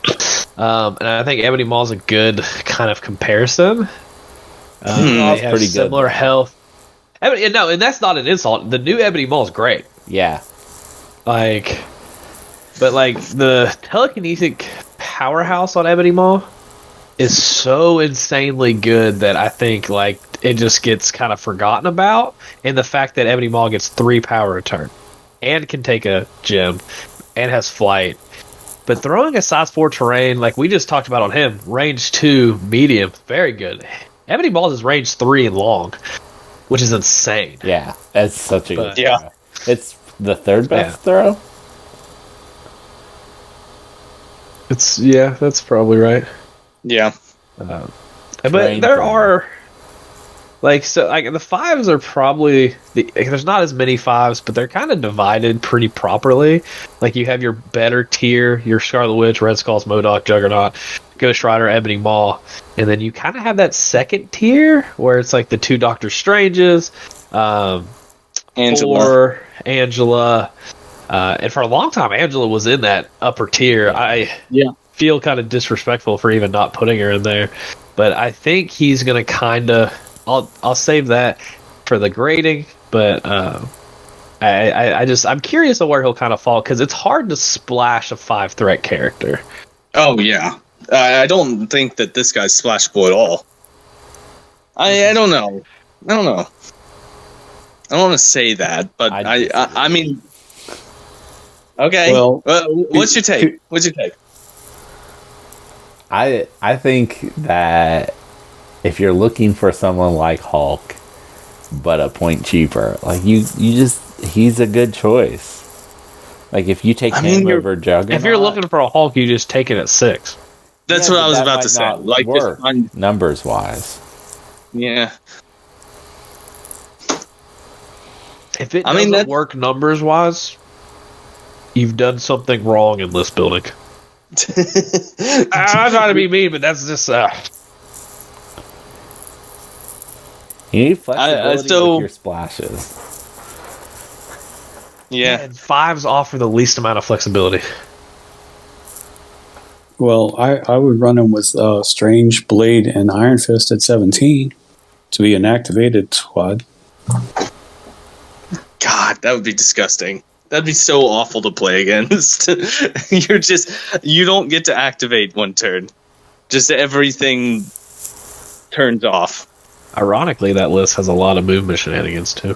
Speaker 3: And I think Ebony Maw's a good kind of comparison. They have
Speaker 2: pretty
Speaker 3: similar
Speaker 2: good.
Speaker 3: health. And that's not an insult. The new Ebony Maw is great.
Speaker 2: Yeah.
Speaker 3: But the telekinetic powerhouse on Ebony Maw is so insanely good that I think it just gets kind of forgotten about. And the fact that Ebony Maw gets 3 power a turn and can take a gem and has flight. But throwing a size 4 terrain, like we just talked about on him, range 2 medium, very good. Ebony Maw is range 3 and long. which is insane.
Speaker 2: Yeah, it's such a good
Speaker 3: But-
Speaker 1: Yeah.
Speaker 2: throw. It's the third best
Speaker 3: Yeah.
Speaker 2: throw.
Speaker 3: That's probably right.
Speaker 1: Yeah.
Speaker 3: But
Speaker 2: Train
Speaker 3: there
Speaker 2: throw.
Speaker 3: are like the fives are probably there's not as many fives, but they're kind of divided pretty properly. Like you have your better tier, your Scarlet Witch, Red Skulls, MODOK, Juggernaut, Ghost Rider, Ebony Maw, and then you kind of have that second tier where it's like the two Doctor Stranges,
Speaker 1: Angela.
Speaker 3: or Angela, and for a long time Angela was in that upper tier. I feel kind of disrespectful for even not putting her in there, but I think he's gonna kind of. I'll save that for the grading, but I'm curious of where he'll kind of fall because it's hard to splash a 5-threat character.
Speaker 1: Oh yeah. I don't think that this guy's splashable at all. I don't know. I don't want to say that, but I mean. Okay.
Speaker 4: Well,
Speaker 1: what's your take? What's your take?
Speaker 2: I think that if you're looking for someone like Hulk, but a point cheaper, like he's a good choice. Like if you take him over Juggernaut,
Speaker 3: If you're looking for a Hulk, you just take it at 6.
Speaker 1: That's what I was about to say. Like,
Speaker 2: work, numbers wise.
Speaker 1: Yeah.
Speaker 3: If it doesn't work numbers wise, you've done something wrong in list building. I'm trying to be mean, but that's just.
Speaker 2: You need flexibility
Speaker 1: so-
Speaker 2: with your splashes.
Speaker 1: Yeah.
Speaker 3: And 5s offer the least amount of flexibility.
Speaker 4: Well, I would run him with Strange, Blade, and Iron Fist at 17 to be an activated squad.
Speaker 1: God, that would be disgusting. That'd be so awful to play against. You don't get to activate one turn. Just everything turns off.
Speaker 3: Ironically, that list has a lot of movement shenanigans too.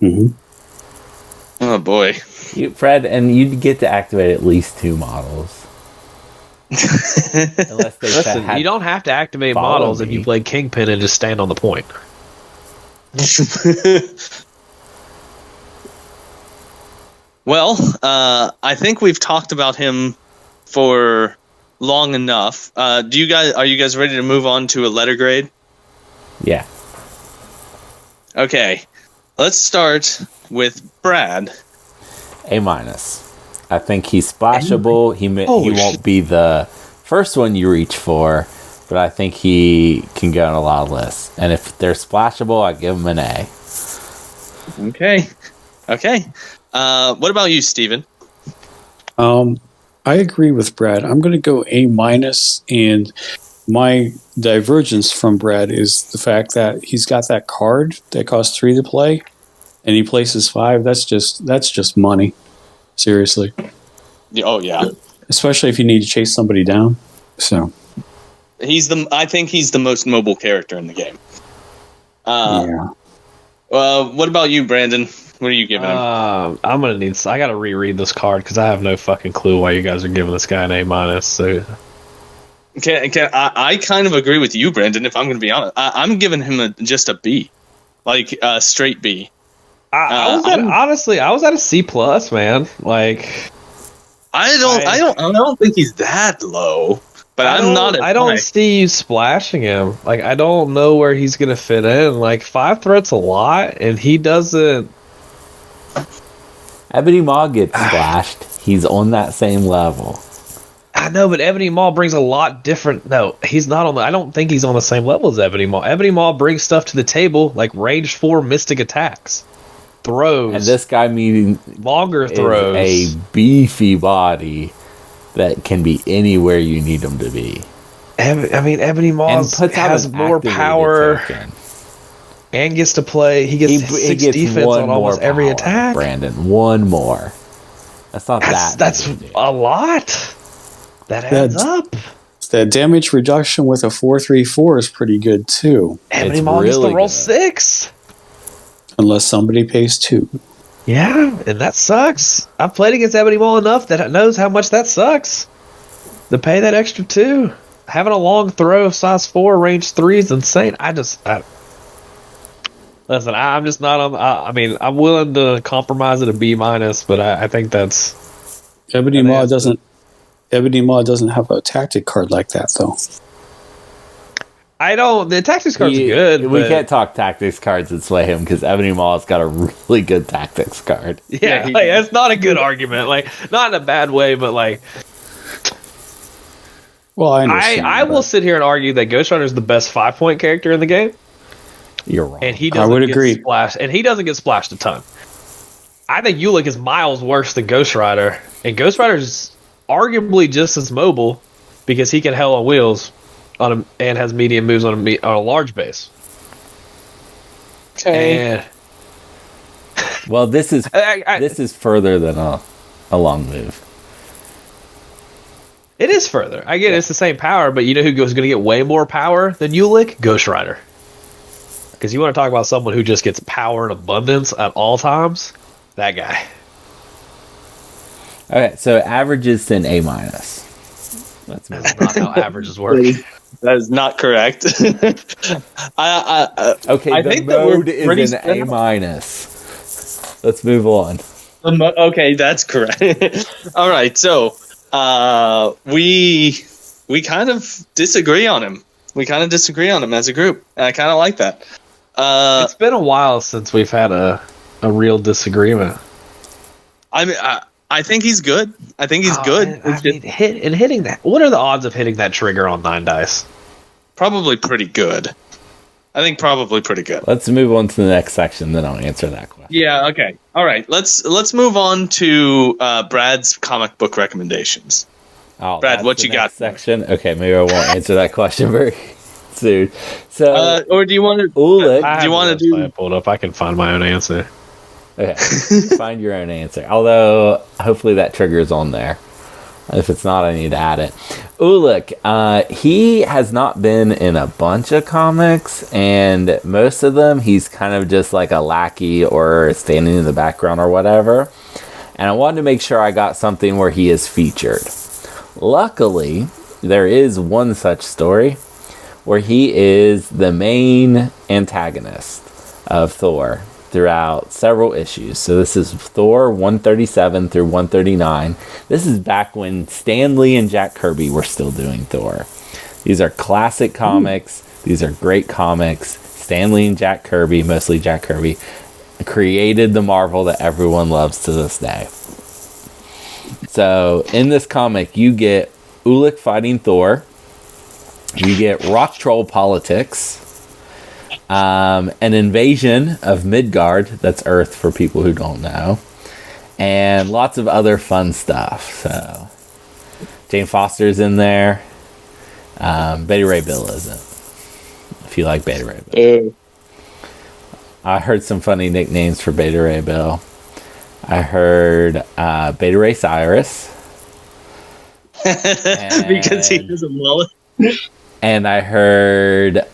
Speaker 4: Mm-hmm.
Speaker 1: Oh boy.
Speaker 2: Fred, and you'd get to activate at least 2 models. Unless they
Speaker 3: Listen,
Speaker 2: had
Speaker 3: you don't have to activate
Speaker 2: follow
Speaker 3: models if
Speaker 2: me.
Speaker 3: you play Kingpin and just stand on the point.
Speaker 1: Well, I think we've talked about him for long enough. Are you guys ready to move on to a letter grade?
Speaker 2: Yeah.
Speaker 1: Okay. Let's start with Brad.
Speaker 2: A-. I think he's splashable. He won't be the first one you reach for, but I think he can go on a lot of lists. And if they're splashable, I give him an A.
Speaker 1: Okay. What about you, Steven?
Speaker 4: I agree with Brad. I'm going to go A-, and my divergence from Brad is the fact that he's got that card that costs 3 to play, and he places 5. That's just money. Seriously.
Speaker 1: Oh yeah.
Speaker 4: Especially if you need to chase somebody down. So
Speaker 1: I think he's the most mobile character in the game.
Speaker 4: yeah.
Speaker 1: What about you, Brandon? What are you giving him?
Speaker 3: I gotta reread this card because I have no fucking clue why you guys are giving this guy an A-. So
Speaker 1: I kind of agree with you, Brandon. If I'm going to be honest, I'm giving him just a B, like a straight B.
Speaker 3: honestly, I was at a C+, man. Like
Speaker 1: I don't think he's that low, but I'm not.
Speaker 3: I don't see you splashing him. Like I don't know where he's gonna fit in. Like 5 threats a lot, and he doesn't.
Speaker 2: Ebony Maw gets splashed. He's on that same level.
Speaker 3: I know, but Ebony Maw brings a lot different. No, he's not on. I don't think he's on the same level as Ebony Maw. Ebony Maw brings stuff to the table like range 4 mystic attacks, throws,
Speaker 2: And this guy meaning
Speaker 3: longer throws,
Speaker 2: a beefy body that can be anywhere you need him to be.
Speaker 3: Ebony Maw
Speaker 2: And puts out
Speaker 3: has
Speaker 2: an
Speaker 3: more
Speaker 2: activated
Speaker 3: power
Speaker 2: token.
Speaker 3: and gets to play. He gets 6 defense
Speaker 2: one
Speaker 3: on almost
Speaker 2: more
Speaker 3: every
Speaker 2: power,
Speaker 3: attack.
Speaker 2: Brandon, one more. That's not
Speaker 3: That's
Speaker 2: big a deal.
Speaker 3: a lot. That adds up.
Speaker 4: That damage reduction with a 4/3/4 is pretty good too,
Speaker 3: Ebony
Speaker 2: It's
Speaker 3: Maw gets
Speaker 2: really
Speaker 3: to roll
Speaker 2: good.
Speaker 3: 6.
Speaker 4: unless somebody pays 2.
Speaker 3: Yeah, and that sucks. I've played against Ebony Maw enough that knows how much that sucks. To pay that extra 2. Having a long throw of size 4, range 3 is insane. Listen, I'm just not on. I mean, I'm willing to compromise at a B minus, but I think that's
Speaker 4: Ebony Maw doesn't have a tactic card like that though.
Speaker 3: I don't. The tactics card's good.
Speaker 2: We
Speaker 3: but,
Speaker 2: can't talk tactics cards and sway him because Ebony Maw's got a really good tactics card.
Speaker 3: Yeah, like, that's not a good argument. Like, not in a bad way, but like,
Speaker 4: well, I understand.
Speaker 3: I will sit here and argue that Ghost Rider is the best 5-point character in the game.
Speaker 2: You're wrong.
Speaker 3: And he doesn't
Speaker 4: I would
Speaker 3: get
Speaker 4: agree.
Speaker 3: splashed, and he doesn't get splashed a ton. I think Ulik is miles worse than Ghost Rider, and Ghost Rider is arguably just as mobile because he can hell on wheels and has medium moves on a large base.
Speaker 1: Okay.
Speaker 3: And
Speaker 2: Well, this is this is further than a long move.
Speaker 3: it is further. I get it, it's the same power, but you know who is going to get way more power than Ulik? Ghost Rider. Because you want to talk about someone who just gets power in abundance at all times? That guy.
Speaker 2: Okay, so averages to an A minus. That's
Speaker 3: That's not how averages work.
Speaker 1: That is not correct.
Speaker 2: okay.
Speaker 1: I
Speaker 2: The
Speaker 1: think that we're
Speaker 2: mode
Speaker 1: pretty
Speaker 2: is an A minus. Let's move on.
Speaker 1: Okay, that's correct. All right, so we kind of disagree on him. We kind of disagree on him as a group, and I kind of like that.
Speaker 3: It's been a while since we've had a real disagreement.
Speaker 1: I mean, I think he's good. I think he's good.
Speaker 3: Hitting that. What are the odds of hitting that trigger on 9 dice?
Speaker 1: Probably pretty good. I think probably pretty good.
Speaker 2: Let's move on to the next section, then I'll answer that question.
Speaker 1: Yeah. Okay. All right. Let's move on to Brad's comic book recommendations.
Speaker 2: Oh,
Speaker 1: Brad,
Speaker 2: that's
Speaker 1: what
Speaker 2: the
Speaker 1: you got?
Speaker 2: next section? Okay, maybe I won't answer that question very soon. So,
Speaker 1: Or do you want to?
Speaker 2: Ulik,
Speaker 1: Do you want to do?
Speaker 3: Pulled up. I can find my own answer.
Speaker 2: okay, find your own answer. Although, hopefully that trigger is on there. If it's not, I need to add it. Ulik, he has not been in a bunch of comics, and most of them he's kind of just like a lackey or standing in the background or whatever. And I wanted to make sure I got something where he is featured. Luckily, there is one such story where he is the main antagonist of Thor throughout several issues. So this is Thor 137 through 139. This is back when Stan Lee and Jack Kirby were still doing Thor. These are classic comics. These are great comics. Stan Lee and Jack Kirby, mostly Jack Kirby, created the Marvel that everyone loves to this day. So in this comic, you get Ulik fighting Thor. You get rock troll politics. An invasion of Midgard, that's Earth for people who don't know, and lots of other fun stuff. So Jane Foster's in there. Beta Ray Bill isn't, if you like Beta Ray Bill. I heard some funny nicknames for Beta Ray Bill. I heard Beta Ray Cyrus.
Speaker 1: Because he has a mullet.
Speaker 2: And I heard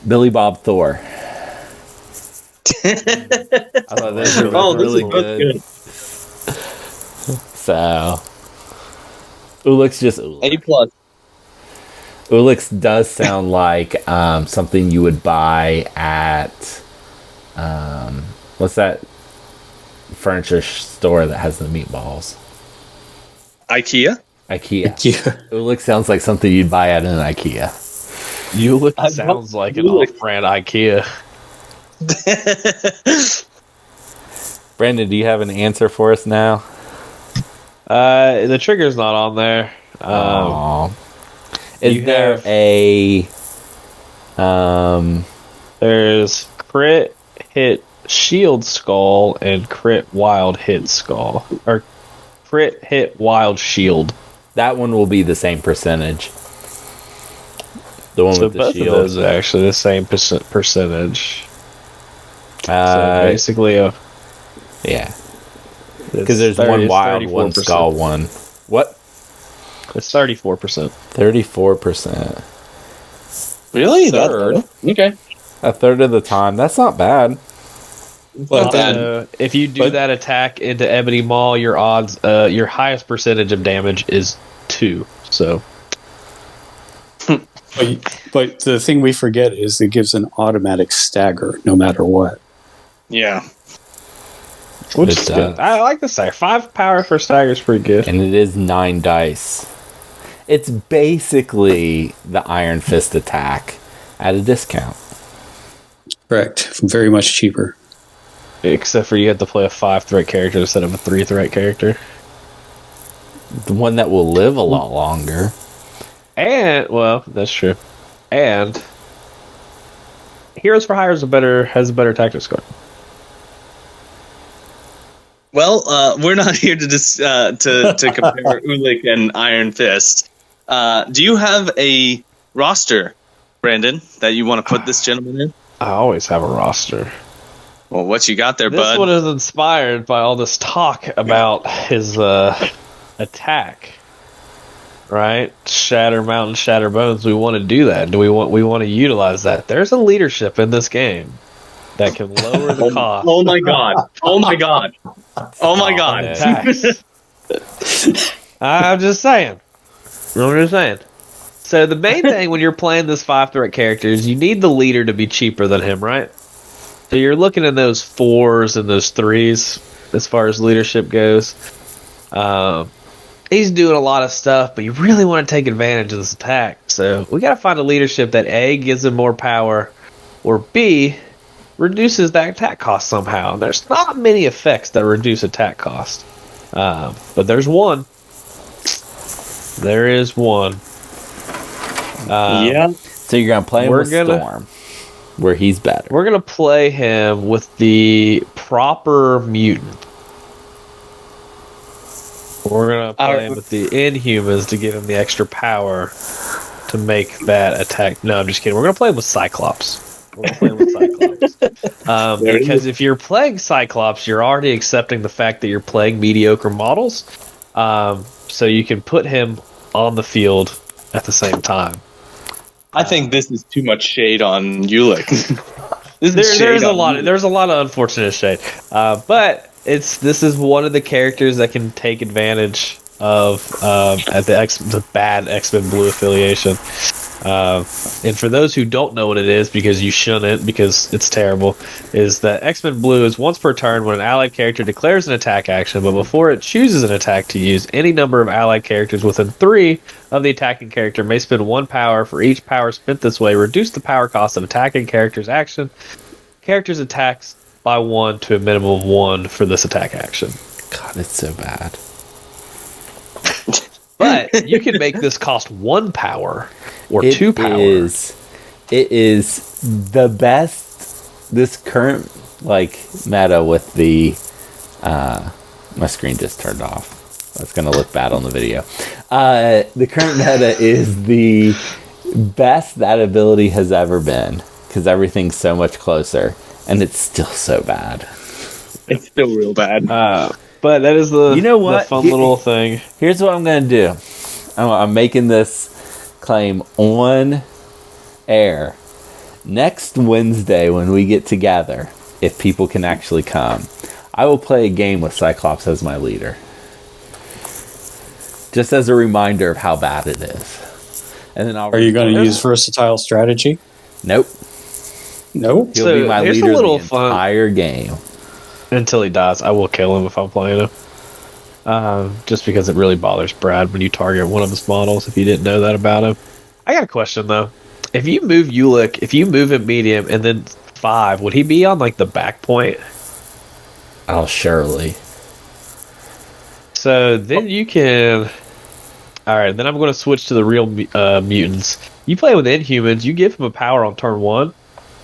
Speaker 2: Billy Bob Thor. I thought those were really good. So, Ulik's just Ulik.
Speaker 1: A+.
Speaker 2: Ulik's does sound like something you would buy at what's that furniture store that has the meatballs?
Speaker 1: IKEA.
Speaker 2: Ulik sounds like something you'd buy at an IKEA.
Speaker 3: Ulik sounds like an off-brand IKEA.
Speaker 2: Brandon, do you have an answer for us now?
Speaker 3: The trigger's not on there.
Speaker 2: Is there a
Speaker 3: There's crit hit shield skull and crit wild hit skull, or crit hit wild shield.
Speaker 2: that one will be the same percentage. The one
Speaker 3: So
Speaker 2: with the
Speaker 3: both
Speaker 2: shield.
Speaker 3: of those are actually the same percentage. So
Speaker 2: Uh,
Speaker 3: basically,
Speaker 2: yeah, because there's one wild, one
Speaker 3: 34%.
Speaker 2: skull, one. What?
Speaker 3: It's 34%.
Speaker 2: 34%.
Speaker 1: Really?
Speaker 2: Third.
Speaker 1: Okay.
Speaker 2: A third of the time. That's not bad.
Speaker 1: But then,
Speaker 3: If you do that attack into Ebony Maw, your odds, your highest percentage of damage is 2. So
Speaker 4: But the thing we forget is it gives an automatic stagger no matter what.
Speaker 1: Yeah.
Speaker 3: Which is good. I like the stagger. 5 power for stagger is pretty good.
Speaker 2: And it is 9 dice. It's basically the Iron Fist attack at a discount.
Speaker 4: Correct. Very much cheaper.
Speaker 3: Except for you have to play a 5-threat character instead of a 3-threat character.
Speaker 2: The one that will live a lot longer.
Speaker 3: And, well, that's true. And Heroes for Hire has a better tactics card.
Speaker 1: Well, we're not here to to compare Ulik and Iron Fist. Do you have a roster, Brandon, that you want to put this gentleman in?
Speaker 3: I always have a roster.
Speaker 1: Well, what you got there,
Speaker 3: This
Speaker 1: bud?
Speaker 3: one is inspired by all this talk about his attack. Right? Shatter Mountain, Shatter Bones. We want to do that. We want to utilize that. There's a leadership in this game that can lower the cost.
Speaker 1: Oh my god! Oh my god! Oh my god!
Speaker 3: Attacks. I'm just saying. So the main thing when you're playing this 5-threat character is you need the leader to be cheaper than him, right? So you're looking at those 4s and those 3s as far as leadership goes. He's doing a lot of stuff, but you really want to take advantage of this attack. So we got to find a leadership that A, gives him more power, or B, reduces that attack cost somehow. There's not many effects that reduce attack cost. But there's one. There is one.
Speaker 1: Yeah.
Speaker 2: So you're going to play him with Storm, where he's better.
Speaker 3: We're going to play him with the proper mutant. We're going to play him with the Inhumans to give him the extra power to make that attack. No, I'm just kidding. We're going to play him with Cyclops. We're going to play him with Cyclops. Because if you're playing Cyclops, you're already accepting the fact that you're playing mediocre models. So you can put him on the field at the same time.
Speaker 1: I think this is too much shade on Ulik.
Speaker 3: There's a lot of unfortunate shade, but this is one of the characters that can take advantage of at the bad X-Men Blue affiliation. And for those who don't know what it is, because you shouldn't, because it's terrible, is that X-Men Blue is once per turn when an allied character declares an attack action, but before it chooses an attack to use, any number of allied characters within 3 of the attacking character may spend 1 power. For each power spent this way, reduce the power cost of attacking character's action. Character's attacks by 1 to a minimum of 1 for this attack action.
Speaker 2: God, it's so bad.
Speaker 3: But you can make this cost 1 power or 2 power.
Speaker 2: It is the best. This current meta with the my screen just turned off. That's gonna look bad on the video. The current meta is the best that ability has ever been because everything's so much closer, and it's still so bad.
Speaker 1: It's still real bad.
Speaker 3: But that is the
Speaker 2: what?
Speaker 3: The fun little thing.
Speaker 2: Here's what I'm going to do. I'm making this claim on air. Next Wednesday when we get together, if people can actually come, I will play a game with Cyclops as my leader. Just as a reminder of how bad it is. And then
Speaker 4: Are you going to use versatile strategy?
Speaker 2: Nope.
Speaker 4: Nope.
Speaker 2: He'll be my
Speaker 3: here's
Speaker 2: leader
Speaker 3: a little
Speaker 2: the entire game.
Speaker 3: Until he dies, I will kill him if I'm playing him. Just because it really bothers Brad when you target one of his models, if you didn't know that about him. I got a question, though. If you move Ulik, if you move him medium and then 5, would he be on, the back point?
Speaker 2: Oh, surely.
Speaker 3: So then you can... Alright, then I'm going to switch to the real mutants. You play with Inhumans, you give him a power on turn 1.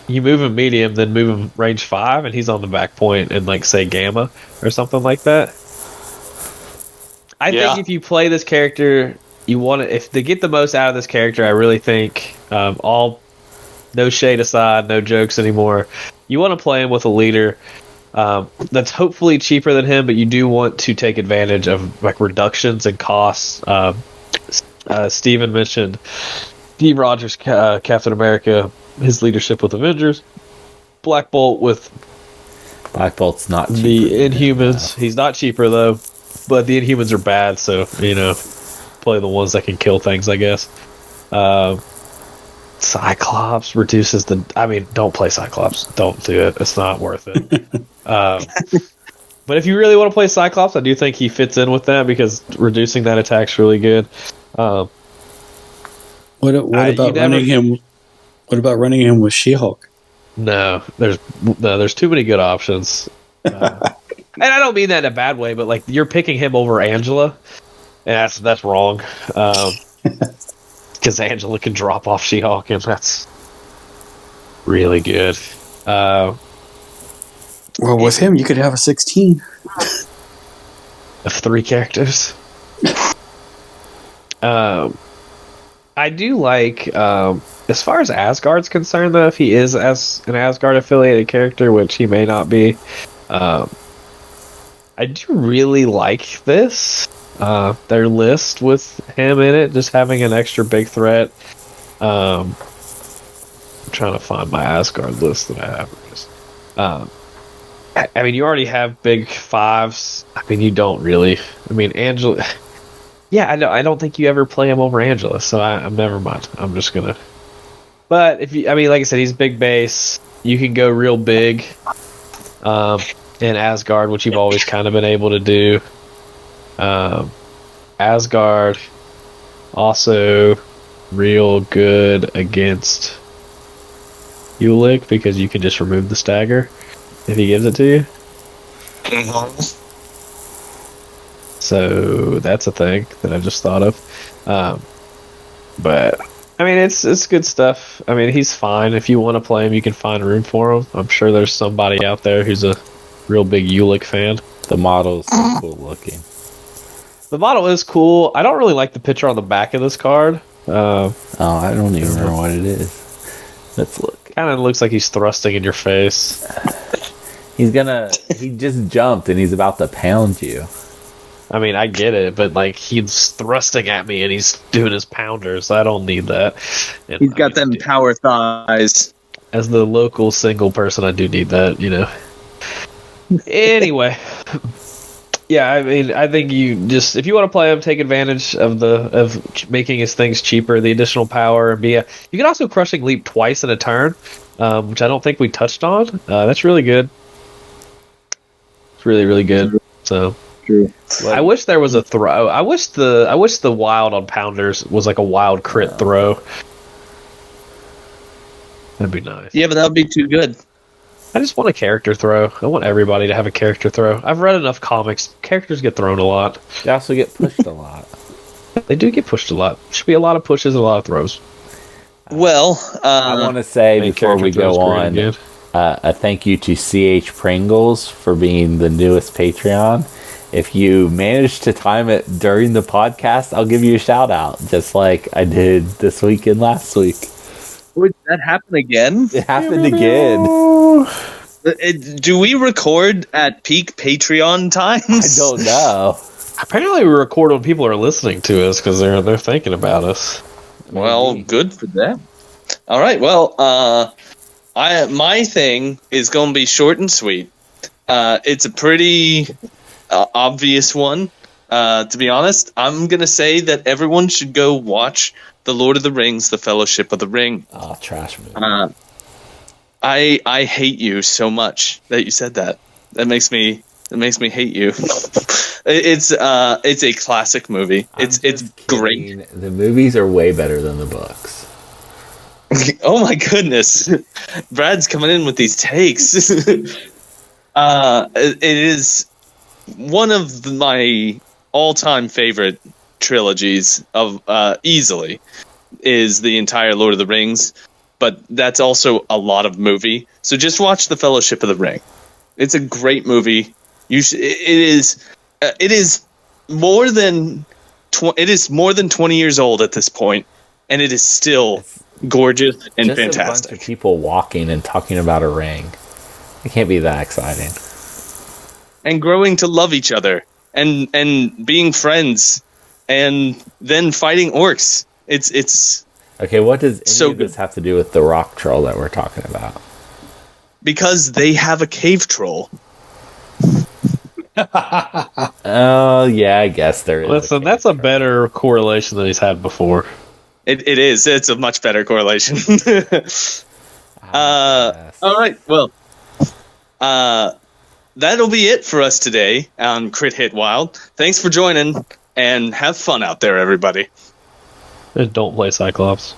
Speaker 3: You move him medium, then move him range 5, and he's on the back point in, say, Gamma or something like that. I think if you play this character, you want to... If to get the most out of this character, I really think, no shade aside, no jokes anymore, you want to play him with a leader that's hopefully cheaper than him, but you do want to take advantage of reductions in costs. Steven mentioned Steve Rogers, Captain America, his leadership with Avengers. Black Bolt's not cheaper. The Inhumans. He's not cheaper though, but the Inhumans are bad, so play the ones that can kill things, I guess. Cyclops reduces the. I mean, don't play Cyclops. Don't do it. It's not worth it. But if you really want to play Cyclops, I do think he fits in with that because reducing that attack's really good.
Speaker 4: What about running him? What about running him with She-Hulk?
Speaker 3: No, there's too many good options. And I don't mean that in a bad way, but like you're picking him over Angela, and that's wrong. Because Angela can drop off She-Hulk, and that's really good.
Speaker 4: Well, with him, you could have a 16
Speaker 3: of 3 characters. I do like, as far as Asgard's concerned, though, if he is as an Asgard affiliated character, which he may not be, I do really like this. Their list with him in it, just having an extra big threat. I'm trying to find my Asgard list that I have. I mean, you already have big 5s. I mean, you don't really. I mean, Angela. Yeah, I don't think you ever play him over Angela, so I'm never mind. I'm just gonna. But if you, I mean, like I said, he's big base. You can go real big, in Asgard, which you've always kind of been able to do. Asgard also real good against Ulik because you can just remove the stagger if he gives it to you. So that's a thing that I just thought of. But I mean, it's good stuff. I mean, he's fine. If you want to play him, you can find room for him. I'm sure there's somebody out there who's a real big Ulik fan.
Speaker 2: The model is so cool looking.
Speaker 3: The model is cool. I don't really like the picture on the back of this card.
Speaker 2: I don't even remember what it is. Let's look.
Speaker 3: Kind of looks like he's thrusting in your face.
Speaker 2: He just jumped and he's about to pound you.
Speaker 3: I mean, I get it, but like he's thrusting at me and he's doing his pounders. I don't need that. And,
Speaker 1: He's got them power thighs.
Speaker 3: As the local single person, I do need that, you know. Anyway, yeah, I mean, I think you just if you want to play him, take advantage of making his things cheaper, the additional power, and you can also crushing leap twice in a turn, which I don't think we touched on. That's really good. It's really, really good. So.
Speaker 1: True.
Speaker 3: I wish there was a throw. I wish the wild on pounders was like a wild crit throw. That'd be nice.
Speaker 1: Yeah, but that would be too good.
Speaker 3: I just want a character throw. I want everybody to have a character throw. I've read enough comics. Characters get thrown a lot.
Speaker 2: They also get pushed a lot.
Speaker 3: They do get pushed a lot. Should be a lot of pushes and a lot of throws.
Speaker 1: Well,
Speaker 2: I want to say before we go on, a thank you to CH Pringles for being the newest Patreon. If you manage to time it during the podcast, I'll give you a shout out, just like I did this week and last week.
Speaker 1: Would that happen again?
Speaker 2: It happened again.
Speaker 1: Do we record at peak Patreon times?
Speaker 2: I don't know.
Speaker 3: Apparently, we record when people are listening to us because they're thinking about us.
Speaker 1: Well, good for them. All right. Well, my thing is going to be short and sweet. It's a pretty obvious one. To be honest, I'm going to say that everyone should go watch The Lord of the Rings, The Fellowship of the Ring.
Speaker 2: Oh, trash movie.
Speaker 1: I hate you so much that you said that. That makes me hate you. It's a classic movie. It's great.
Speaker 2: The movies are way better than the books.
Speaker 1: Oh my goodness. Brad's coming in with these takes. It is one of my all-time favorite trilogies of easily is the entire Lord of the Rings, but that's also a lot of movie. So just watch The Fellowship of the Ring. It's a great movie. It is more than 20 years old at this point, and it is still gorgeous and
Speaker 2: just
Speaker 1: fantastic.
Speaker 2: A bunch of people walking and talking about a ring. It can't be that exciting.
Speaker 1: And growing to love each other and being friends and then fighting orcs. It's
Speaker 2: okay. What does any of
Speaker 1: good.
Speaker 2: this have to do with the rock troll that we're talking about?
Speaker 1: Because they have a cave troll.
Speaker 2: Oh yeah, I guess there is.
Speaker 3: Listen, that's a better correlation than he's had before.
Speaker 1: It is. It's a much better correlation. All right. Well, that'll be it for us today on Crit Hit Wild. Thanks for joining, and have fun out there, everybody.
Speaker 3: And don't play Cyclops.